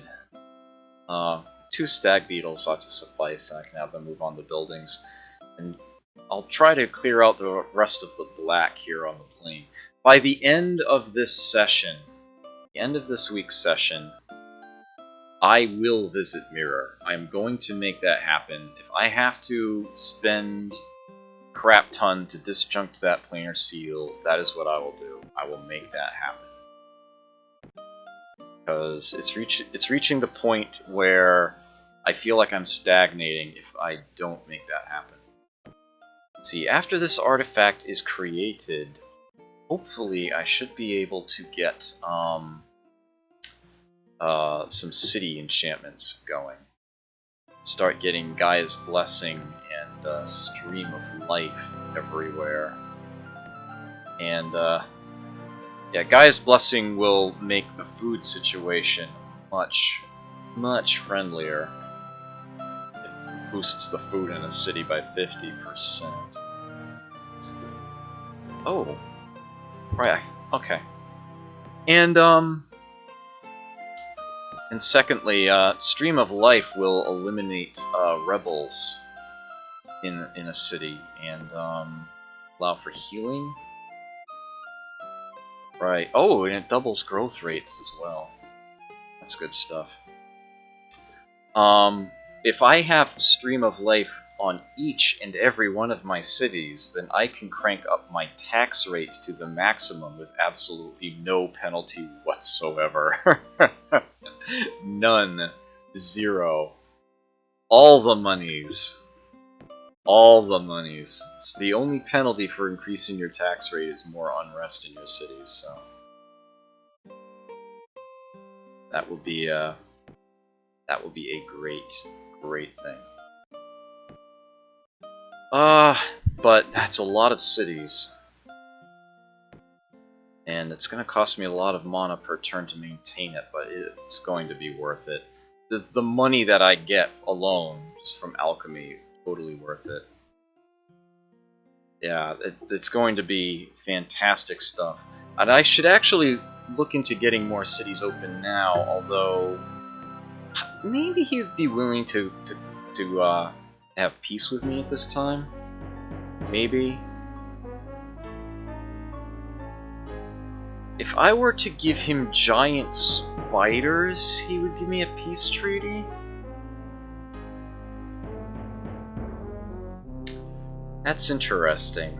2 stag beetles ought to suffice, and I can have them move on to buildings. And I'll try to clear out the rest of the black here on the plain. By the end of this session, the end of this week's session, I will visit Mirror. I'm going to make that happen. If I have to spend crap ton to disjunct that planar seal, that is what I will do. I will make that happen. Because it's reaching the point where I feel like I'm stagnating if I don't make that happen. See, after this artifact is created, hopefully I should be able to get some city enchantments going. Start getting Gaia's Blessing and Stream of Life everywhere. And yeah, Gaia's Blessing will make the food situation much, much friendlier. It boosts the food in a city by 50%. Oh, right, okay. And secondly, Stream of Life will eliminate rebels in a city and allow for healing. Right. Oh, and it doubles growth rates as well. That's good stuff. If I have Stream of Life on each and every one of my cities, then I can crank up my tax rate to the maximum with absolutely no penalty whatsoever. None. 0. All the monies. All the monies. It's the only penalty for increasing your tax rate is more unrest in your cities, so that will be a great thing. But that's a lot of cities. And it's going to cost me a lot of mana per turn to maintain it, but it's going to be worth it. The money that I get alone, just from alchemy, totally worth it. Yeah, it's going to be fantastic stuff. And I should actually look into getting more cities open now, although maybe he'd be willing to have peace with me at this time. Maybe. If I were to give him giant spiders, he would give me a peace treaty? That's interesting.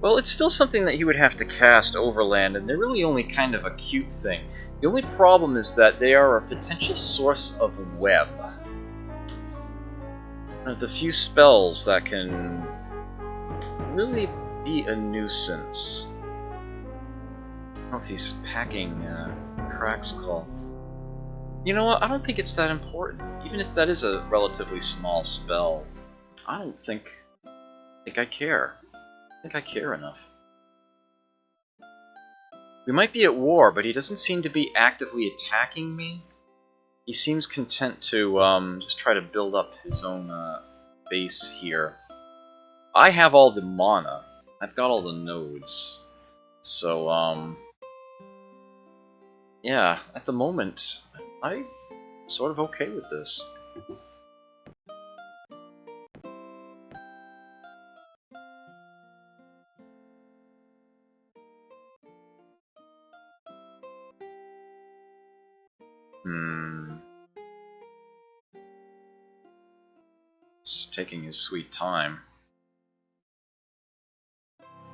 Well, it's still something that he would have to cast overland, and they're really only kind of a cute thing. The only problem is that they are a potential source of web. One of the few spells that can really be a nuisance. I don't know if he's packing Crack's Call. You know what? I don't think it's that important. Even if that is a relatively small spell, I don't think I care. I think I care enough. We might be at war, but he doesn't seem to be actively attacking me. He seems content to just try to build up his own base here. I have all the mana. I've got all the nodes. So, yeah, at the moment, I'm sort of okay with this. It's taking his sweet time.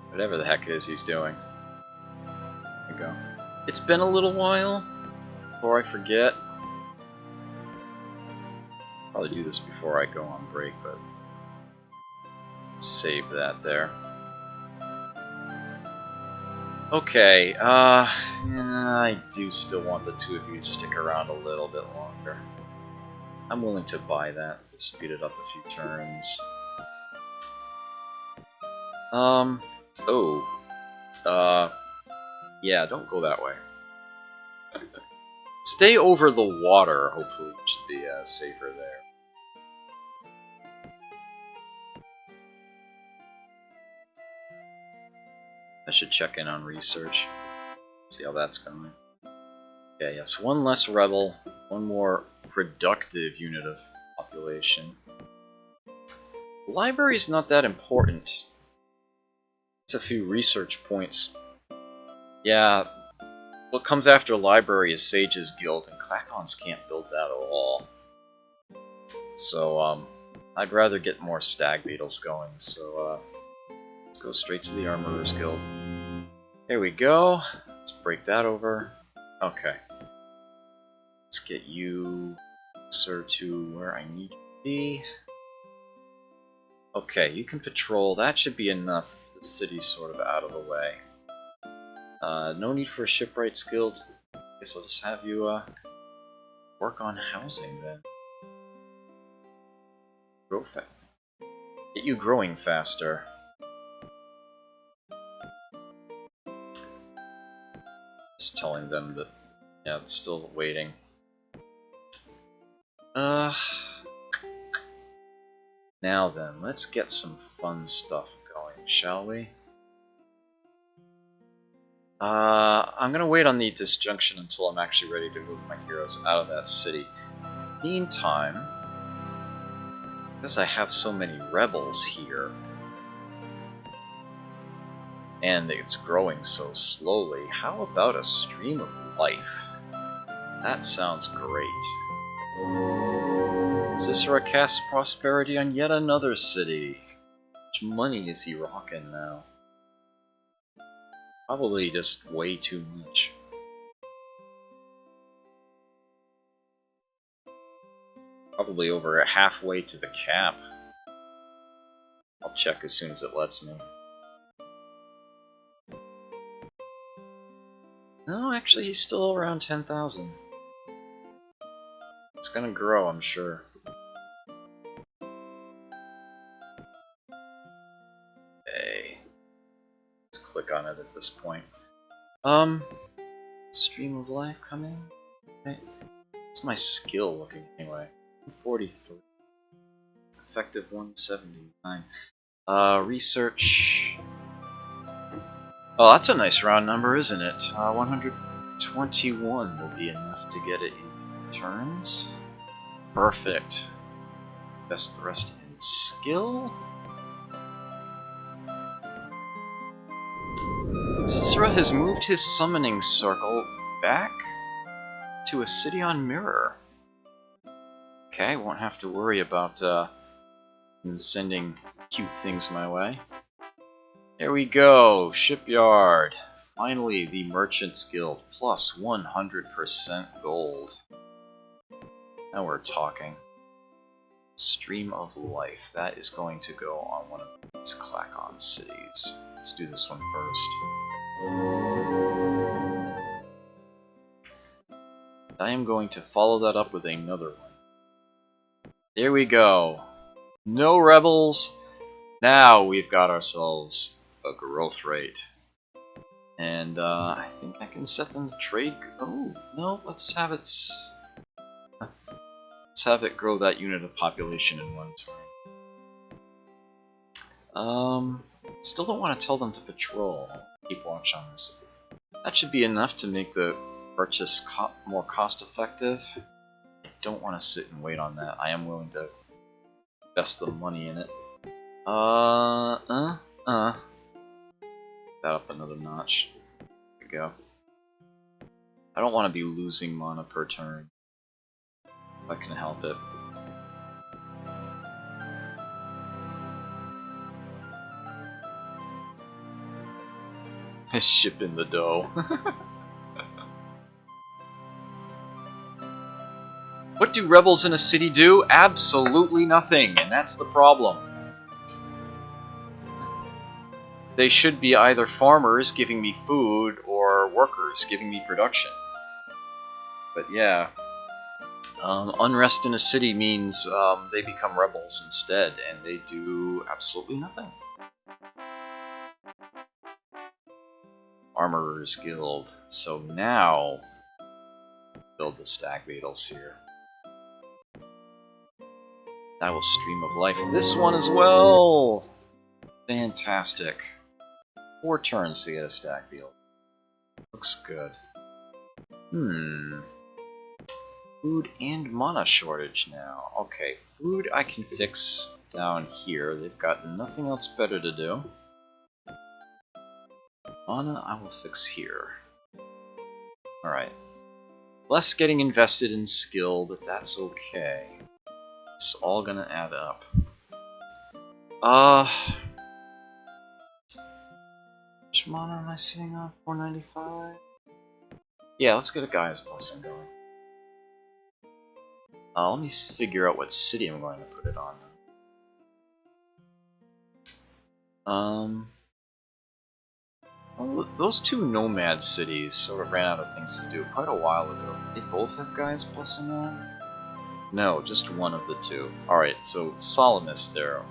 Whatever the heck it is he's doing. There you go. It's been a little while before I forget. Probably do this before I go on break, but save that there. Okay, yeah, I do still want the two of you to stick around a little bit longer. I'm willing to buy that to speed it up a few turns. Yeah, don't go that way. Stay over the water, hopefully you should be safer there. should check in on research. See how that's going. Okay, yes, one less rebel, one more productive unit of population. The library's not that important. It's a few research points. Yeah, what comes after library is Sage's Guild, and Klakons can't build that at all. So, I'd rather get more stag beetles going, so, let's go straight to the Armorer's Guild. Here we go. Let's break that over. Okay. Let's get you, sir, to where I need you to be. Okay, you can patrol. That should be enough. The city's sort of out of the way. No need for a shipwrights guild. Guess I'll just have you work on housing then. Grow get you growing faster. Just telling them that, yeah, it's still waiting. Now then, let's get some fun stuff going, shall we? I'm gonna wait on the disjunction until I'm actually ready to move my heroes out of that city. Meantime, because I have so many rebels here, and it's growing so slowly, how about a stream of life? That sounds great. Sisera casts prosperity on yet another city. How much money is he rocking now? Probably just way too much. Probably over halfway to the cap. I'll check as soon as it lets me. No, actually he's still around 10,000. It's gonna grow, I'm sure. Okay. Let's click on it at this point. Stream of life coming? Okay. What's my skill looking anyway? 43. Effective 179. Research. Oh, that's a nice round number, isn't it? 121 will be enough to get it in turns. Perfect. Best the rest in skill. Sisera has moved his summoning circle back to a city on Mirror. Okay, won't have to worry about him sending cute things my way. There we go, Shipyard. Finally, the Merchant's Guild, plus 100% gold. Now we're talking. Stream of Life, that is going to go on one of these Klakon cities. Let's do this one first. I am going to follow that up with another one. There we go. No rebels. Now we've got ourselves a growth rate. And I think I can set them to trade. Oh, no, let's have it grow that unit of population in one turn. Still don't want to tell them to patrol. Keep watch on this. That should be enough to make the purchase more cost effective. I don't want to sit and wait on that. I am willing to invest the money in it. That up another notch. There we go. I don't want to be losing mana per turn. If I can help it. His ship in the dough. What do rebels in a city do? Absolutely nothing, and that's the problem. They should be either farmers giving me food or workers giving me production. But yeah, unrest in a city means they become rebels instead, and they do absolutely nothing. Armorer's Guild. So now, build the stag beetles here. That will stream of life this one as well. Fantastic. 4 turns to get a stag beetle. Looks good. Food and mana shortage now. Okay, food I can fix down here. They've got nothing else better to do. Mana I will fix here. Alright. Less getting invested in skill, but that's okay. It's all gonna add up. How much mana am I sitting on? 495? Yeah, let's get a Gaia's Blessing going. Let me figure out what city I'm going to put it on. Well, those 2 nomad cities sort of ran out of things to do quite a while ago. They both have Gaia's Blessing on? No, just one of the 2. Alright, so Salamis there.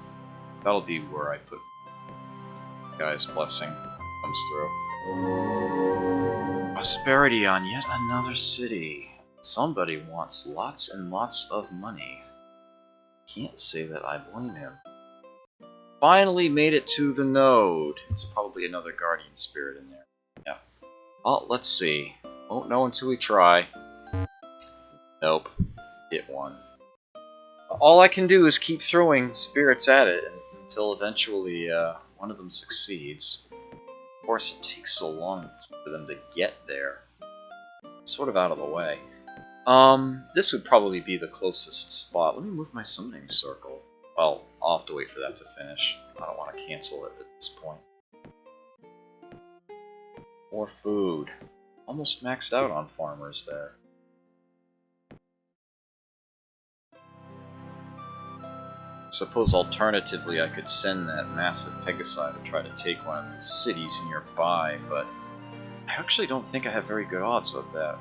That'll be where I put Gaia's Blessing. Comes through. Prosperity on yet another city. Somebody wants lots and lots of money. Can't say that I blame him. Finally made it to the node. It's probably another guardian spirit in there. Yeah. Oh, let's see. Won't know until we try. Nope. Hit one. All I can do is keep throwing spirits at it until eventually one of them succeeds. Of course, it takes so long for them to get there. It's sort of out of the way. This would probably be the closest spot. Let me move my summoning circle. Well, I'll have to wait for that to finish. I don't want to cancel it at this point. More food. Almost maxed out on farmers there. Suppose alternatively I could send that massive Pegasi to try to take one of the cities nearby, but I actually don't think I have very good odds of that.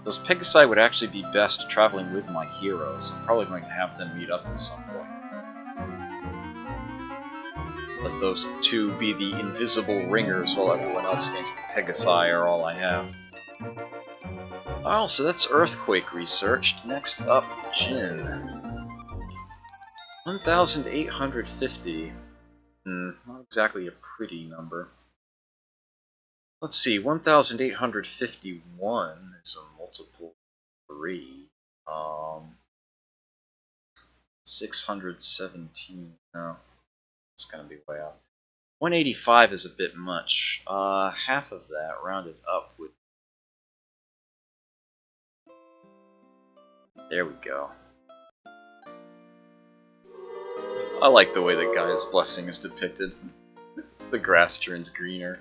Those Pegasi would actually be best traveling with my heroes. I'm probably going to have them meet up at some point. Let those 2 be the invisible ringers while everyone else thinks the Pegasi are all I have. Oh, so that's Earthquake researched. Next up, Jin. 1,850. Not exactly a pretty number. Let's see, 1,851 is a multiple 3. 617. No, it's gonna be way off. 185 is a bit much. Half of that, rounded up, would... There we go. I like the way the Gaia's Blessing is depicted. The grass turns greener.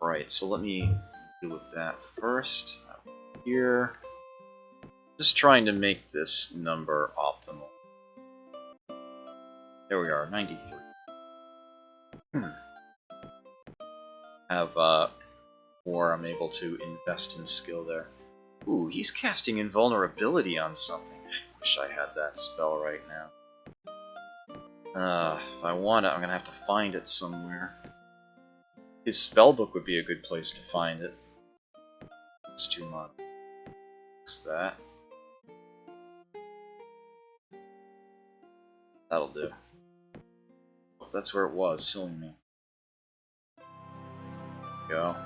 Right, so let me deal with that first. Here. Just trying to make this number optimal. There we are, 93. Have, more I'm able to invest in skill there. Ooh, he's casting Invulnerability on something. I wish I had that spell right now. If I want it, I'm gonna have to find it somewhere. His spellbook would be a good place to find it. It's 2 months. Fix that. That'll do. Oh, that's where it was, silly me. Go.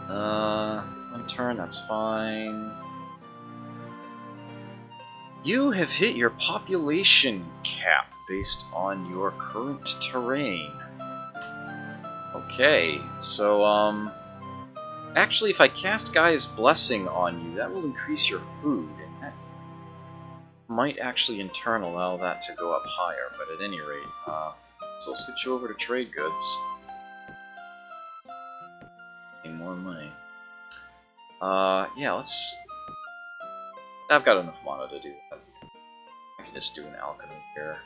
1 turn, that's fine. You have hit your population cap based on your current terrain. Okay, so, actually, if I cast Gaia's Blessing on you, that will increase your food, and that might actually in turn allow that to go up higher, but at any rate, so I'll switch you over to trade goods. Getting more money. Yeah, let's... I've got enough mana to do that. I can just do an alchemy here.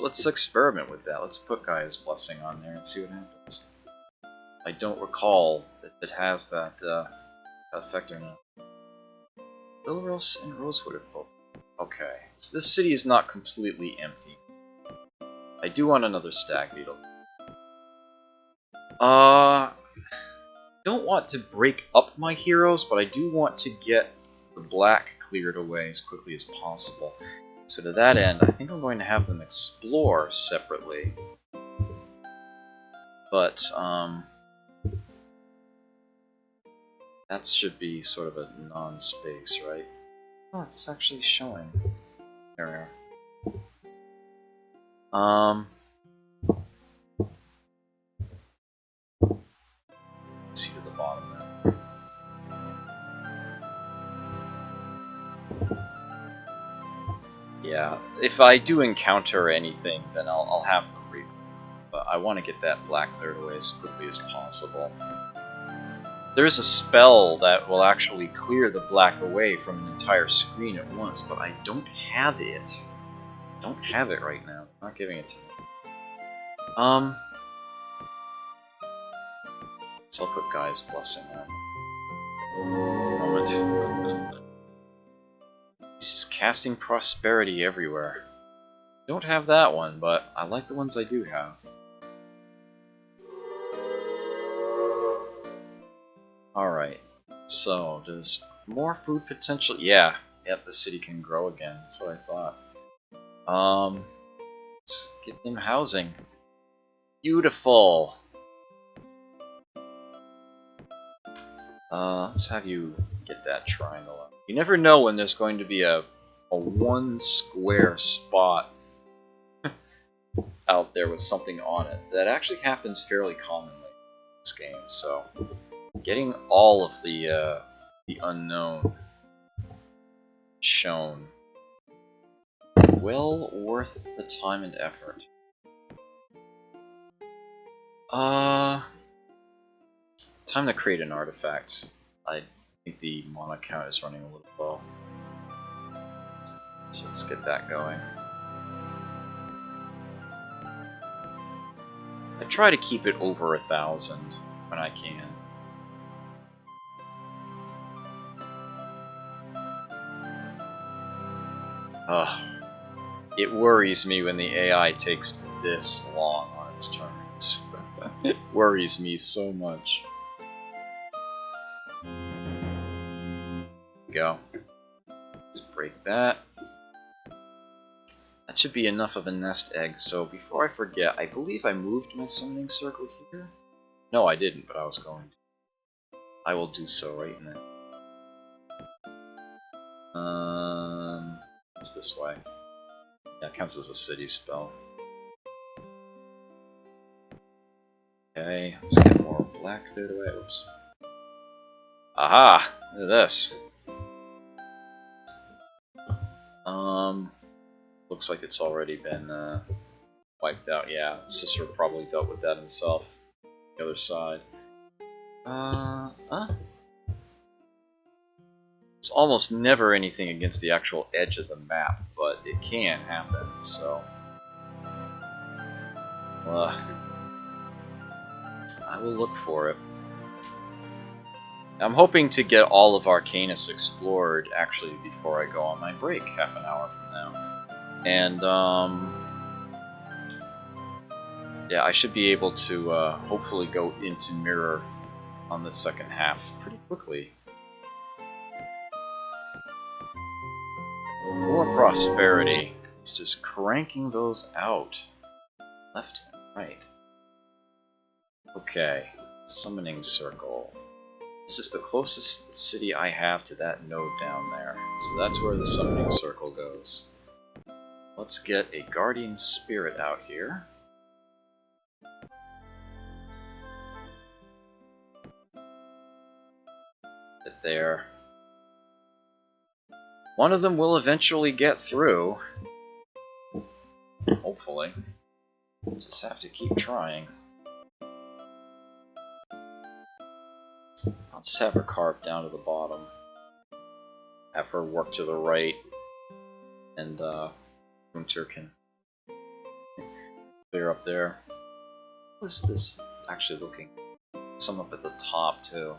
Let's experiment with that. Let's put Gaia's Blessing on there and see what happens. I don't recall if it has that effect or not. Ilros and Rosewood have both. Okay, so this city is not completely empty. I do want another stag beetle. Don't don't want to break up my heroes, but I do want to get the black cleared away as quickly as possible. So to that end, I think I'm going to have them explore separately. But, that should be sort of a non-space, right? Oh, it's actually showing. There we are. Let's see to the bottom there. Yeah, if I do encounter anything, then I'll have them read. But I want to get that black cleared away as quickly as possible. There's a spell that will actually clear the black away from an entire screen at once, but I don't have it. I don't have it right now. I'm not giving it to me. So I'll put Guy's Blessing on. Moment. He's just casting prosperity everywhere. Don't have that one, but I like the ones I do have. Alright, so does more food potential? Yeah, yep, the city can grow again. That's what I thought. Let's get them housing. Beautiful! Let's have you get that triangle up. You never know when there's going to be a one square spot out there with something on it. That actually happens fairly commonly in this game, so getting all of the unknown shown, well worth the time and effort. Time to create an artifact. I think the mana count is running a little low. So let's get that going. I try to keep it over 1,000 when I can. It worries me when the AI takes this long on its turns. It worries me so much. Go. Let's break that. That should be enough of a nest egg, so before I forget, I believe I moved my summoning circle here? No, I didn't, but I was going to. I will do so right now. It's this way. Yeah, it counts as a city spell. Okay, let's get more black cleared away. Oops. Aha! Look at this. Looks like it's already been wiped out. Yeah, Cicero probably dealt with that himself. The other side. It's almost never anything against the actual edge of the map, but it can happen, so... I will look for it. I'm hoping to get all of Arcanus explored, actually, before I go on my break, half an hour from now. And, yeah, I should be able to, hopefully go into Mirror on the second half pretty quickly. More prosperity. It's just cranking those out. Left and right. Okay. Summoning Circle. This is the closest city I have to that node down there. So that's where the Summoning Circle goes. Let's get a Guardian Spirit out here. Get there. One of them will eventually get through. Hopefully. We'll just have to keep trying. I'll just have her carved down to the bottom. Have her work to the right. And, Winter can clear up there. What's this actually looking? Some up at the top, too.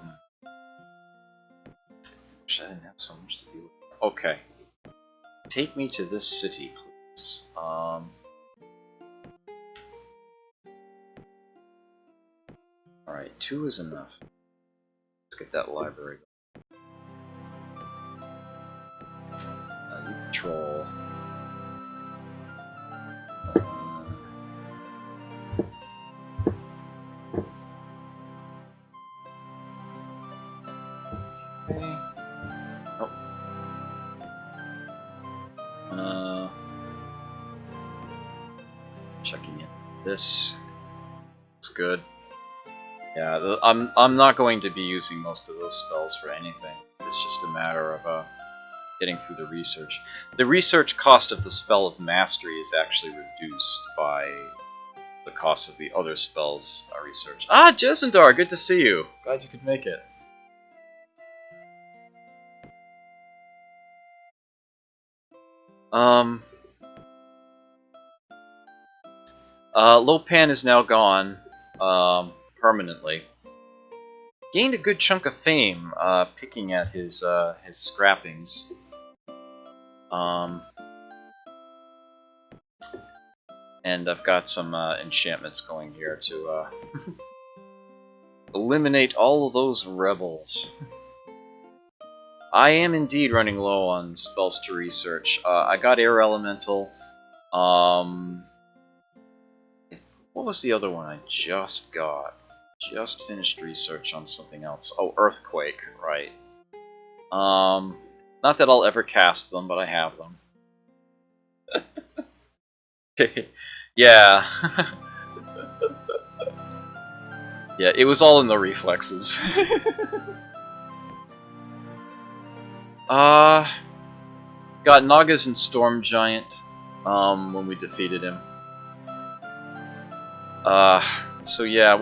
Wish I didn't have so much to do with. Okay. Take me to this city, please. Alright, 2 is enough. get that library. You control. Okay. Oh. Checking in. This looks good. Yeah, I'm not going to be using most of those spells for anything. It's just a matter of getting through the research. The research cost of the spell of mastery is actually reduced by the cost of the other spells I researched. Ah, Jesendar, good to see you. Glad you could make it. Lopan is now gone, permanently. Gained a good chunk of fame, picking at his scrappings. And I've got some enchantments going here to eliminate all of those rebels. I am indeed running low on spells to research. I got Air Elemental. What was the other one I just got? Just finished research on something else. Oh, Earthquake, right. Not that I'll ever cast them, but I have them. Yeah. Yeah, it was all in the reflexes. Got Nagas and Storm Giant, when we defeated him. So yeah,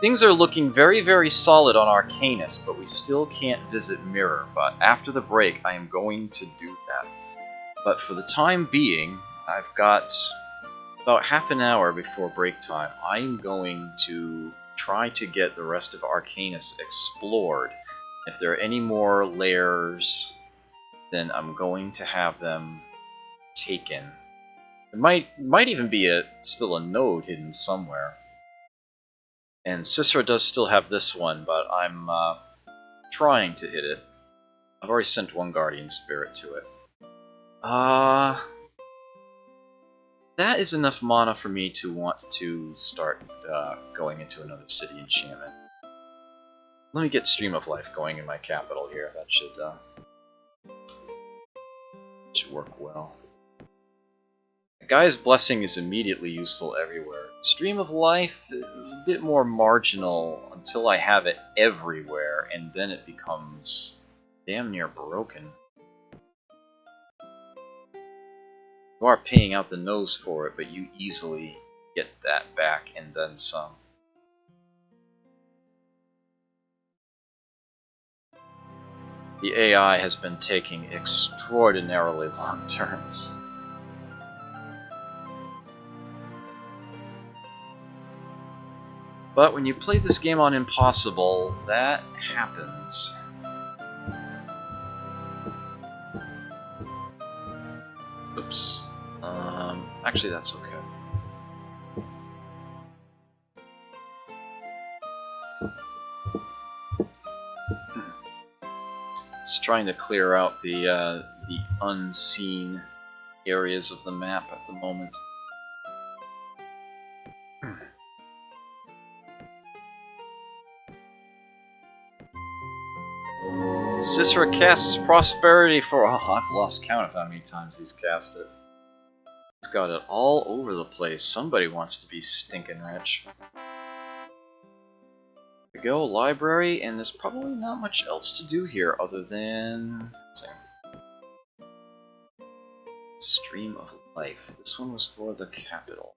things are looking very, very solid on Arcanus, but we still can't visit Mirror. But after the break, I am going to do that. But for the time being, I've got about half an hour before break time. I'm going to try to get the rest of Arcanus explored. If there are any more layers, then I'm going to have them taken. There might even be still a node hidden somewhere. And Cicera does still have this one, but I'm trying to hit it. I've already sent one Guardian Spirit to it. That is enough mana for me to want to start going into another city enchantment. Let me get Stream of Life going in my capital here. That should work well. Gaia's Blessing is immediately useful everywhere. Stream of Life is a bit more marginal until I have it everywhere, and then it becomes damn near broken. You are paying out the nose for it, but you easily get that back and then some. The AI has been taking extraordinarily long turns. But when you play this game on Impossible, that happens. Oops. Actually, that's okay. Just trying to clear out the unseen areas of the map at the moment. Cicera casts Prosperity for... Oh, I've lost count of how many times he's cast it. He's got it all over the place. Somebody wants to be stinking rich. We go, library, and there's probably not much else to do here other than... Stream of Life. This one was for the capital.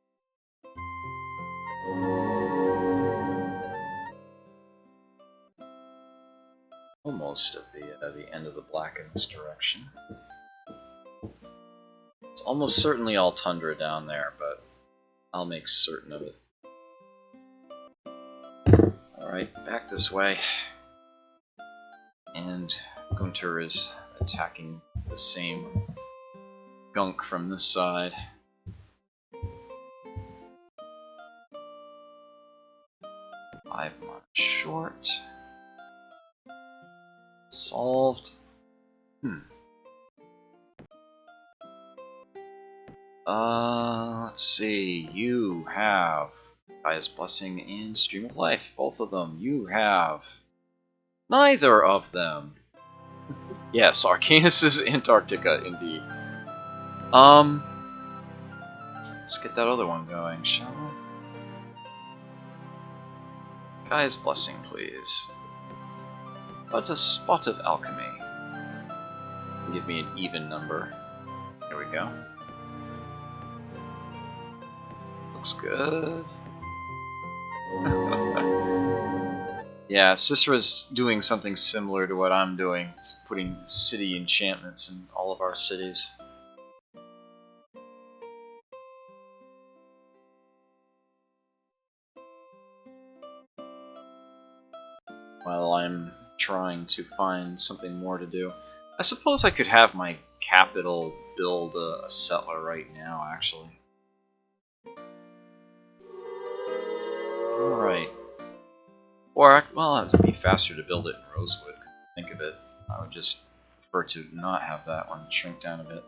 Almost at the end of the Blacken's direction. It's almost certainly all tundra down there, but I'll make certain of it. Alright, back this way. And Gunter is attacking the same gunk from this side. Five mana short. solved. Let's see. You have Gaia's Blessing and Stream of Life. Both of them. You have neither of them. Yes, Arcanus is Antarctica, indeed. Let's get that other one going, shall we? Gaia's Blessing, please. But a spot of alchemy. Give me an even number. There we go. Looks good. Yeah, Cicera's doing something similar to what I'm doing. It's putting city enchantments in all of our cities. While I'm trying to find something more to do. I suppose I could have my capital build a settler right now, actually. Alright. Or, well, it would be faster to build it in Rosewood. Think of it. I would just prefer to not have that one shrink down a bit.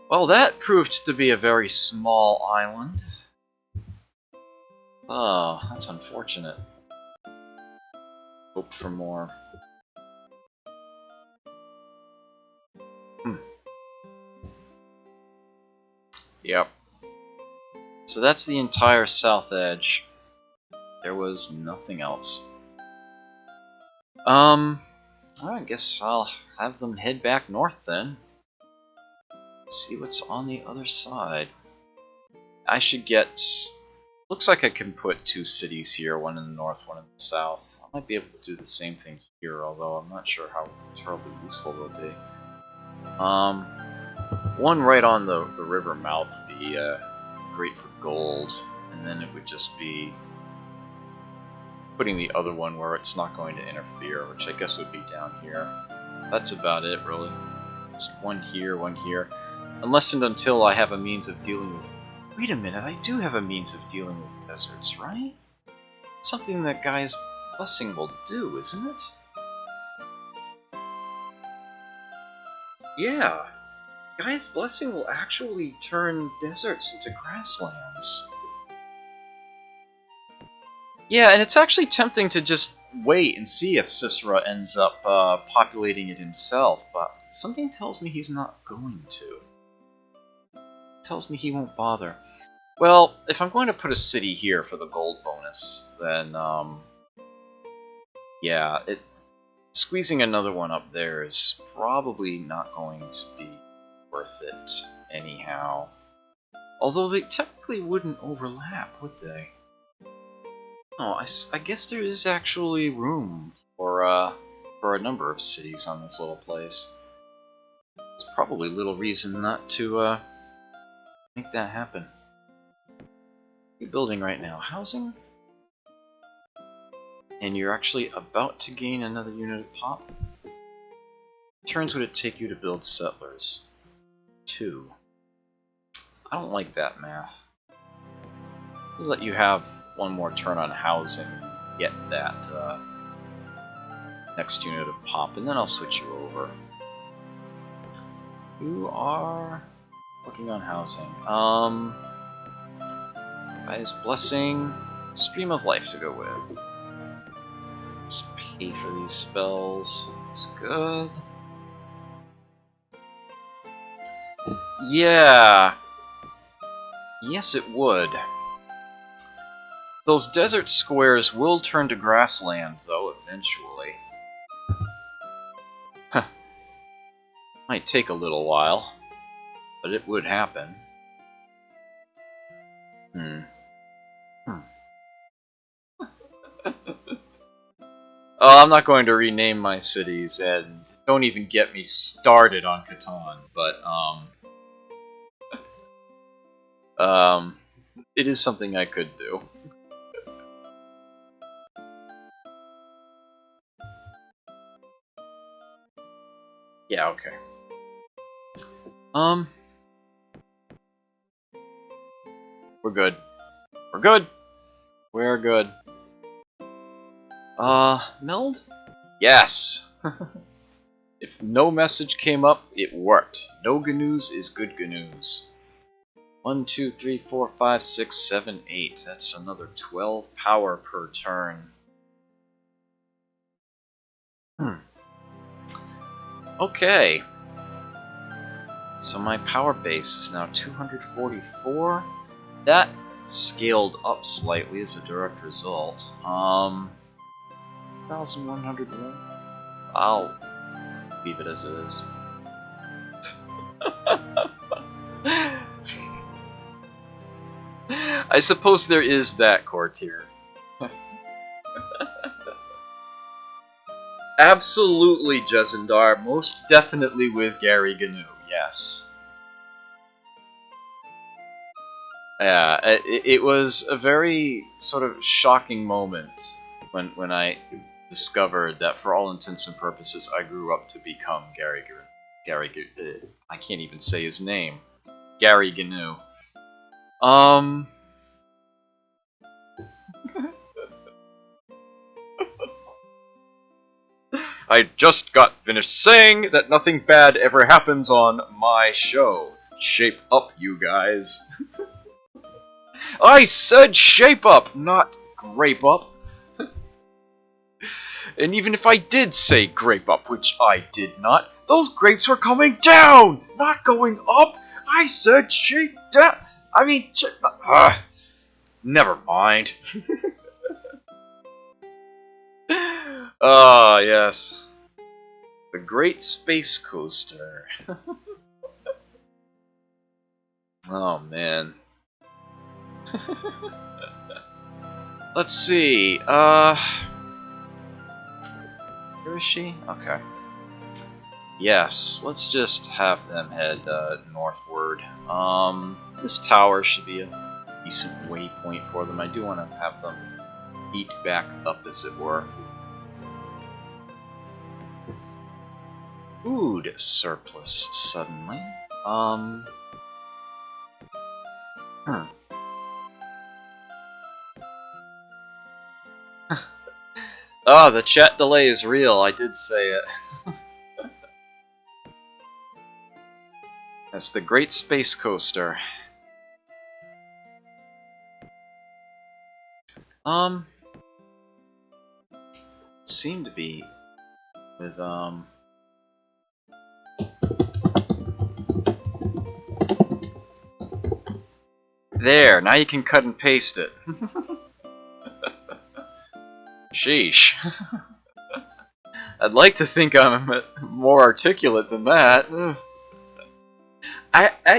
Well, that proved to be a very small island. Oh, that's unfortunate. Hope for more. Yep. So that's the entire south edge. There was nothing else. I guess I'll have them head back north then. See what's on the other side. I should get... Looks like I can put 2 cities here, one in the north, one in the south. I might be able to do the same thing here, although I'm not sure how terribly useful they'll be. One right on the river mouth would be great for gold, and then it would just be putting the other one where it's not going to interfere, which I guess would be down here. That's about it, really. Just one here, one here. Unless and until I have a means of dealing with... Wait a minute, I do have a means of dealing with deserts, right? Something that Gaia's Blessing will do, isn't it? Yeah. Gaia's Blessing will actually turn deserts into grasslands. Yeah, and it's actually tempting to just wait and see if Cicera ends up populating it himself, but something tells me he's not going to. It tells me he won't bother. Well, if I'm going to put a city here for the gold bonus, then, yeah, squeezing another one up there is probably not going to be worth it anyhow. Although they technically wouldn't overlap, would they? Oh, I guess there is actually room for a number of cities on this little place. There's probably little reason not to make that happen. What are you building right now? Housing? And you're actually about to gain another unit of pop? How many turns would it take you to build settlers? 2. I don't like that math. I'll let you have one more turn on housing, get that next unit of pop, and then I'll switch you over. You are working on housing. Gaia's Blessing, Stream of Life to go with. Let's pay for these spells. Looks good. Yeah. Yes, it would. Those desert squares will turn to grassland, though, eventually. Huh. Might take a little while, but it would happen. Oh, I'm not going to rename my cities, and don't even get me started on Catan, but, it is something I could do. Yeah, okay. We're good. We're good! We're good. Meld? Yes! If no message came up, it worked. No GNUs is good GNUs. 1, 2, 3, 4, 5, 6, 7, 8. That's another 12 power per turn. Okay. So my power base is now 244. That scaled up slightly as a direct result. 1,101. I'll leave it as it is. I suppose there is that core tier. Absolutely, Jezendar. Most definitely with Gary GNU, yes. Yeah, it was a very sort of shocking moment when I discovered that for all intents and purposes I grew up to become I can't even say his name. Gary GNU. I just got finished saying that nothing bad ever happens on my show. Shape up, you guys. I said shape up, not grape up. And even if I did say grape up, which I did not, those grapes were coming down, not going up. I said shape down. I mean, never mind. Ah, yes. The Great Space Coaster. Oh, man. Let's see, where is she? Okay. Yes, let's just have them head, northward. This tower should be a decent waypoint for them. I do want to have them eat back up, as it were. Food surplus, suddenly. Oh, the chat delay is real, I did say it. That's the Great Space Coaster. Seem to be with, There, now you can cut and paste it. Sheesh. I'd like to think I'm more articulate than that.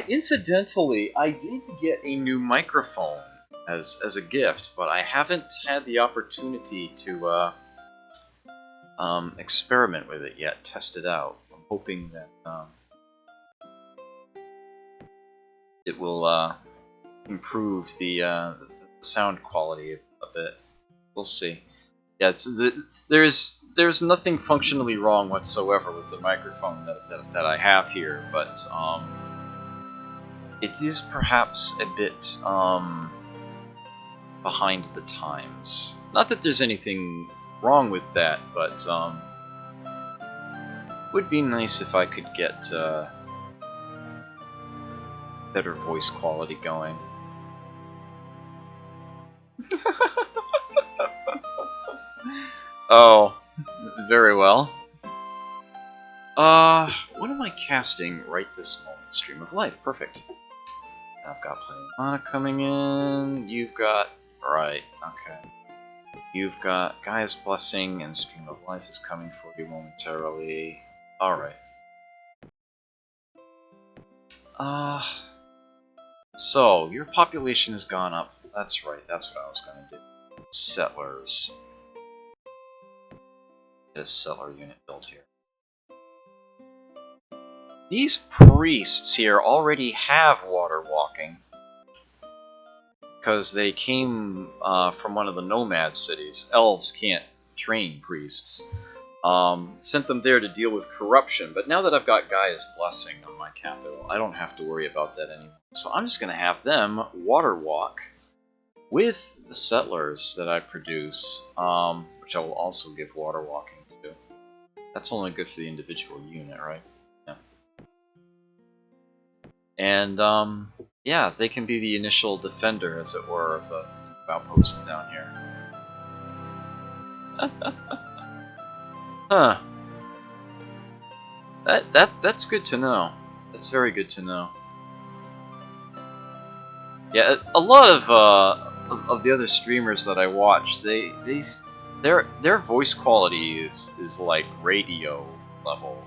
Incidentally, I did get a new microphone as a gift, but I haven't had the opportunity to experiment with it yet, test it out. I'm hoping that it will improve the sound quality a bit. We'll see. Yeah, there's nothing functionally wrong whatsoever with the microphone that I have here, but it is perhaps a bit behind the times. Not that there's anything wrong with that, but would be nice if I could get better voice quality going. Oh, very well. What am I casting right this moment? Stream of Life, perfect. I've got plenty of mana coming in. You've got... Right, okay. You've got Gaia's Blessing, and Stream of Life is coming for you momentarily. Alright. So, your population has gone up. That's right, that's what I was gonna do. Settlers. Get a settler unit built here. These priests here already have water walking, because they came from one of the nomad cities. Elves can't train priests. Sent them there to deal with corruption, but now that I've got Gaia's Blessing on my capital, I don't have to worry about that anymore. So I'm just going to have them water walk with the settlers that I produce, which I will also give water walking to. That's only good for the individual unit, right? Yeah. And, yeah, they can be the initial defender, as it were, of the outpost down here. Huh. That's good to know. That's very good to know. Yeah, a lot of the other streamers that I watch, their voice quality is like radio level,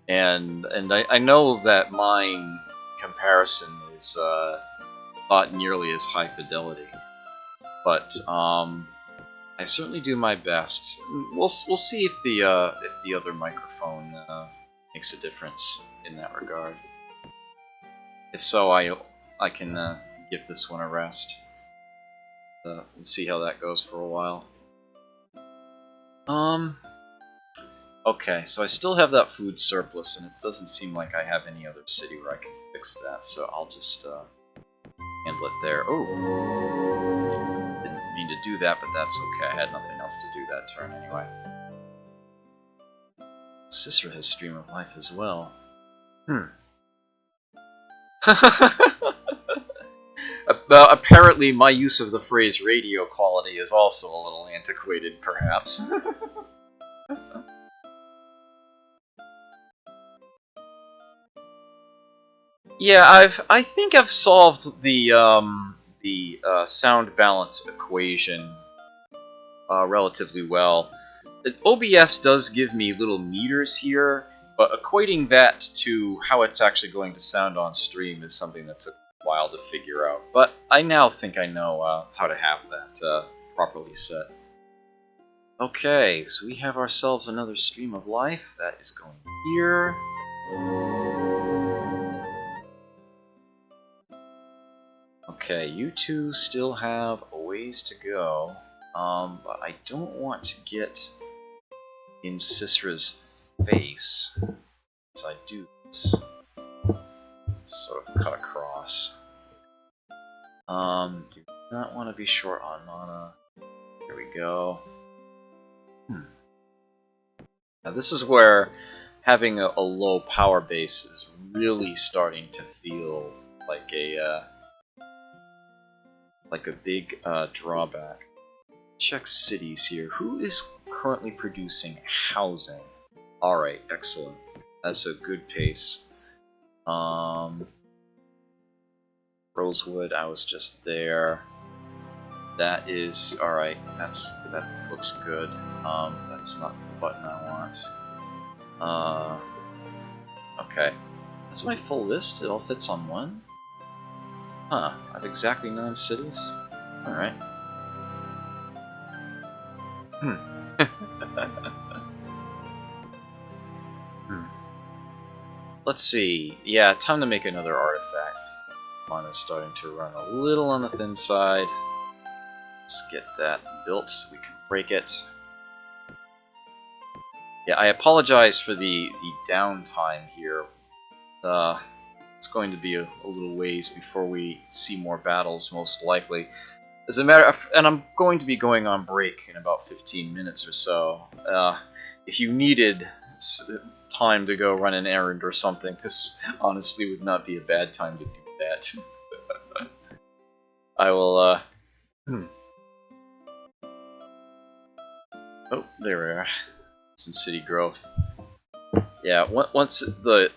and I know that mine comparison is not nearly as high fidelity, but I certainly do my best. We'll see if the other microphone makes a difference in that regard. If so, I can give this one a rest and see how that goes for a while. Okay, so I still have that food surplus, and it doesn't seem like I have any other city where I can fix that, so I'll just handle it there. Oh, didn't mean to do that, but that's okay. I had nothing else to do that turn anyway. Cicera has Stream of Life as well. Apparently, my use of the phrase radio quality is also a little antiquated, perhaps. Yeah, I think I've solved the sound balance equation relatively well. OBS does give me little meters here, but equating that to how it's actually going to sound on stream is something that took a while to figure out. But I now think I know how to have that properly set. Okay, so we have ourselves another Stream of Life. That is going here. Okay, you two still have a ways to go, but I don't want to get in Cicera's face as I do this. Sort of cut across. Do not want to be short on mana. There we go. Now this is where having a low power base is really starting to feel like a big drawback. Check cities here. Who is currently producing housing? Alright, excellent. That's a good pace. Rosewood, I was just there. That is alright. That looks good. That's not the button I want. Okay. That's my full list. It all fits on one. Huh. I have exactly 9 cities. Alright. Let's see. Yeah, time to make another artifact. Mana's starting to run a little on the thin side. Let's get that built so we can break it. Yeah, I apologize for the downtime here. It's going to be a little ways before we see more battles, most likely. As a matter of, and I'm going to be going on break in about 15 minutes or so. If you needed time to go run an errand or something, this honestly would not be a bad time to do that. I will, Oh, there we are. Some city growth. Yeah, once the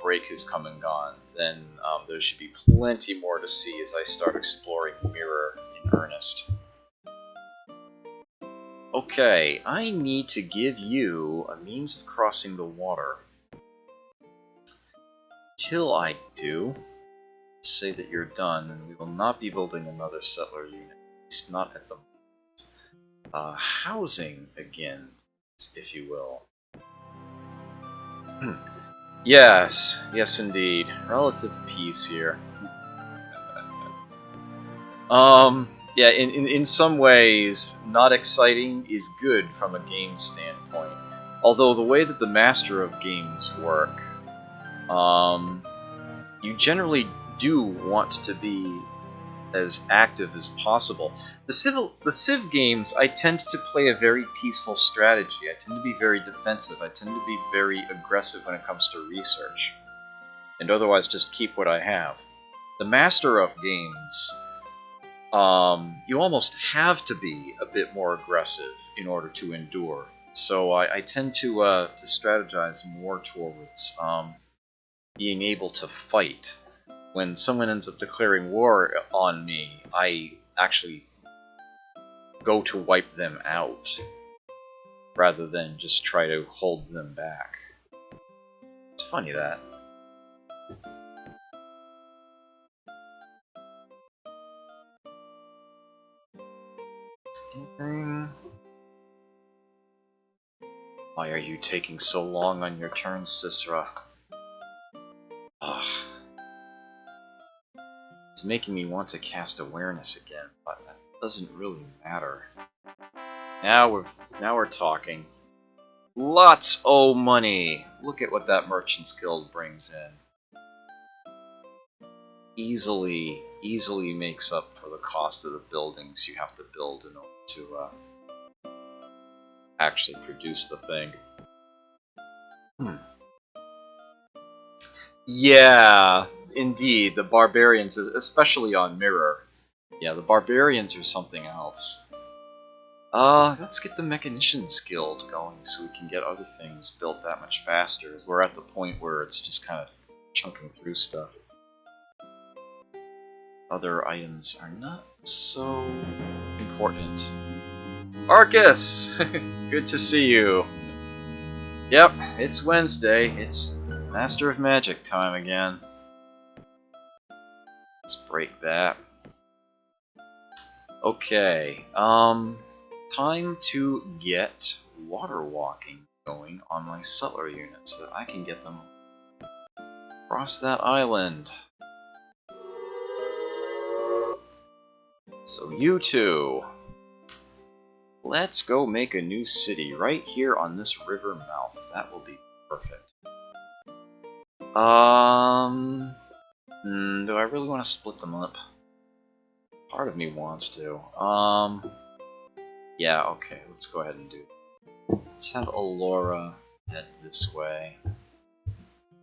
break has come and gone, then there should be plenty more to see as I start exploring Mirror in earnest. Okay, I need to give you a means of crossing the water. Till I do, say that you're done, and we will not be building another settler unit, at least not at the moment. Housing again, if you will. Yes, yes indeed. Relative peace here. Yeah, in some ways, not exciting is good from a game standpoint. Although the way that the Master of Games work, you generally do want to be as active as possible. The Civ games, I tend to play a very peaceful strategy. I tend to be very defensive. I tend to be very aggressive when it comes to research, and otherwise just keep what I have. The Master of games, you almost have to be a bit more aggressive in order to endure. So I tend to strategize more towards being able to fight. When someone ends up declaring war on me, I actually go to wipe them out, rather than just try to hold them back. It's funny that. Anything? Why are you taking so long on your turn, Sisra? Ugh. It's making me want to cast awareness again, but that doesn't really matter. Now we're talking. Lots of money! Look at what that Merchant's Guild brings in. Easily makes up for the cost of the buildings you have to build in order to actually produce the thing. Yeah, indeed, the barbarians, especially on Mirror. Yeah, the barbarians are something else. Let's get the Mechanicians Guild going so we can get other things built that much faster. We're at the point where it's just kind of chunking through stuff. Other items are not so important. Arcus! Good to see you. Yep, it's Wednesday. It's Master of Magic time again. Let's break that. Okay, time to get water walking going on my Sutler units so that I can get them across that island. So you two, let's go make a new city right here on this river mouth. That will be perfect. Do I really want to split them up? Part of me wants to. Yeah, okay, let's go ahead and do it. Let's have Alora head this way.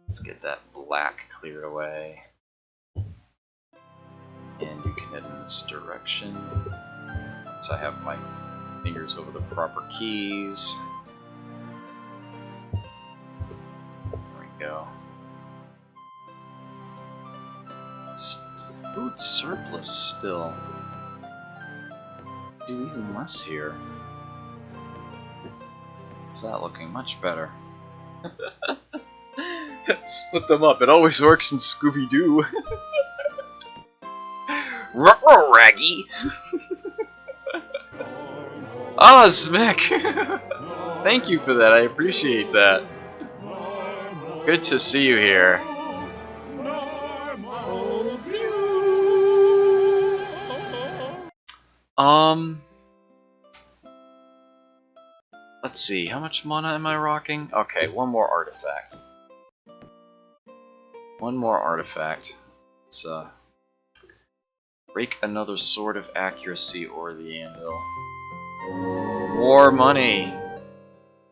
Let's get that black cleared away. And you can head in this direction. So I have my fingers over the proper keys. There we go. Food surplus still. Do even less here. Is that looking much better? Split them up. It always works in Scooby-Doo. Ruh-roh, Raggy! Ah, Smek! Thank you for that, I appreciate that. Good to see you here. Let's see, how much mana am I rocking? Okay, one more artifact. One more artifact. Let's, break another Sword of Accuracy or the Anvil. More money!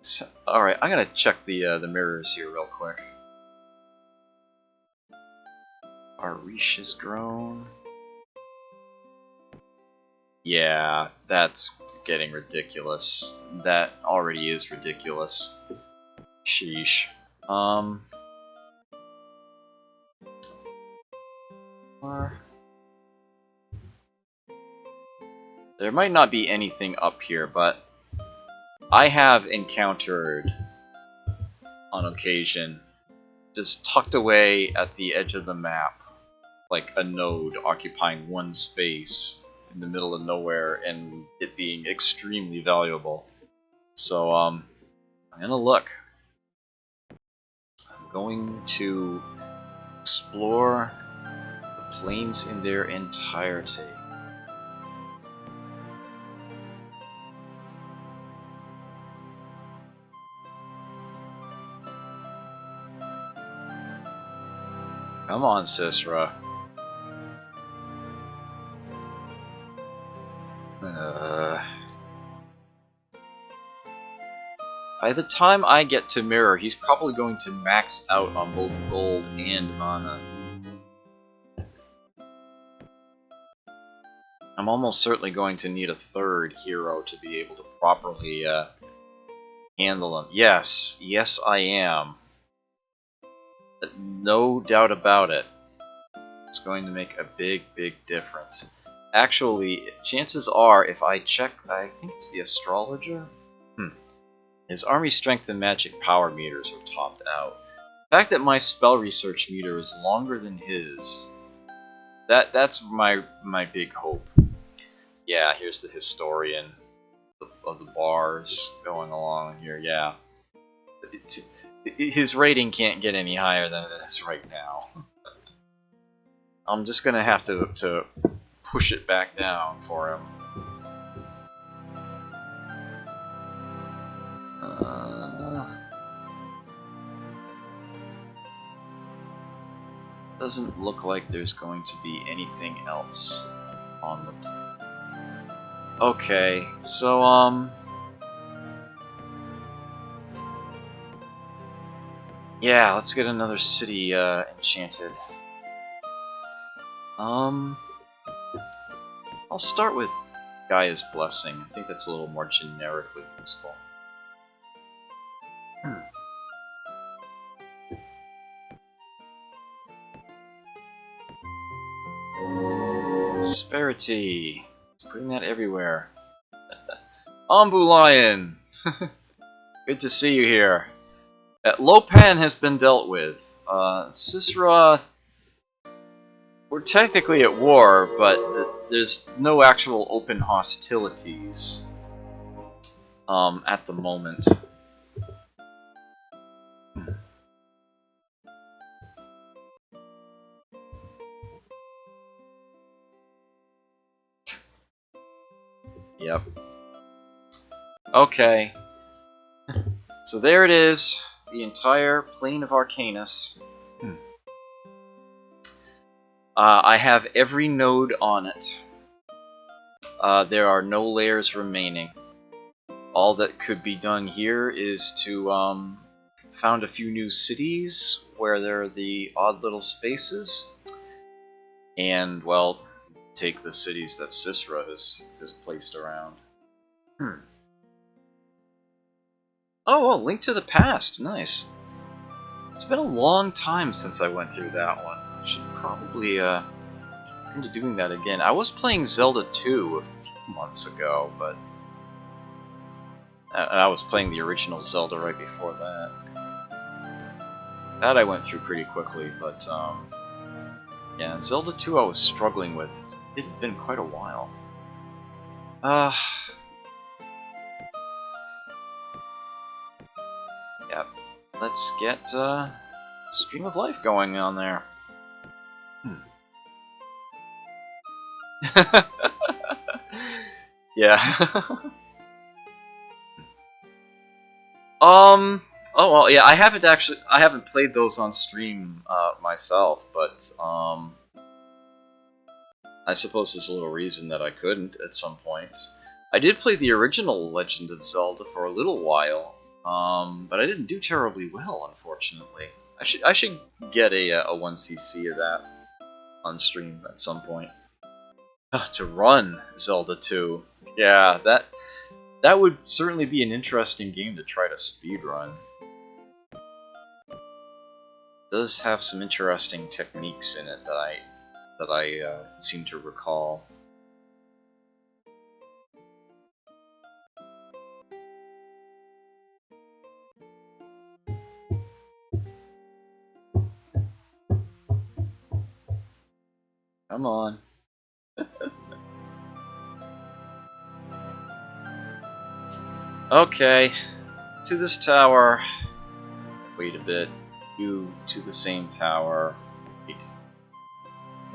So, alright, I'm gonna check the mirrors here real quick. Our Reach has grown. Yeah, that's getting ridiculous. That already is ridiculous. Sheesh. There might not be anything up here, but I have encountered, on occasion, just tucked away at the edge of the map, like a node occupying one space in the middle of nowhere and it being extremely valuable. So, I'm gonna look. I'm going to explore the plains in their entirety. Come on, Sisra. By the time I get to Mirror, he's probably going to max out on both gold and mana. I'm almost certainly going to need a third hero to be able to properly handle him. Yes, yes I am. No doubt about it. It's going to make a big, big difference. Actually, chances are, if I check, I think it's the Astrologer? His army strength and magic power meters are topped out. The fact that my spell research meter is longer than his, that's my big hope. Yeah, here's the Historian of the bars going along here, yeah. His rating can't get any higher than it is right now. I'm just gonna have to push it back down for him. Doesn't look like there's going to be anything else on the... Okay, so, yeah, let's get another city, enchanted. I'll start with Gaia's Blessing. I think that's a little more generically useful. Prosperity. Putting that everywhere. Ambulayan! Good to see you here. Lopan has been dealt with. Sisra... We're technically at war, but there's no actual open hostilities at the moment. Yep. Okay. So there it is, the entire plane of Arcanus. I have every node on it. There are no layers remaining. All that could be done here is to found a few new cities where there are the odd little spaces, and, well, take the cities that Sisra has placed around. Oh, well, Link to the Past, nice. It's been a long time since I went through that one. I should probably look into doing that again. I was playing Zelda 2 a few months ago, but I was playing the original Zelda right before that. That I went through pretty quickly, but yeah, Zelda 2 I was struggling with. It had been quite a while. Yep. Let's get Stream of Life going on there. Yeah. Oh well, yeah. I haven't played those on stream myself, but I suppose there's a little reason that I couldn't at some point. I did play the original Legend of Zelda for a little while, but I didn't do terribly well, unfortunately. I should get a 1cc of that on stream at some point. To run Zelda 2, yeah, that would certainly be an interesting game to try to speedrun. It does have some interesting techniques in it that I seem to recall. Come on. Okay, to this tower. Wait a bit. You to the same tower. Wait.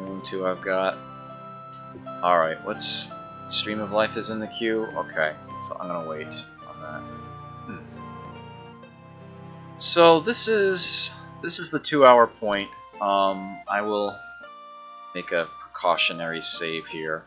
Only two I've got. Alright, what's... Stream of Life is in the queue? Okay, so I'm gonna wait on that. So this is the 2-hour point. I will make a precautionary save here.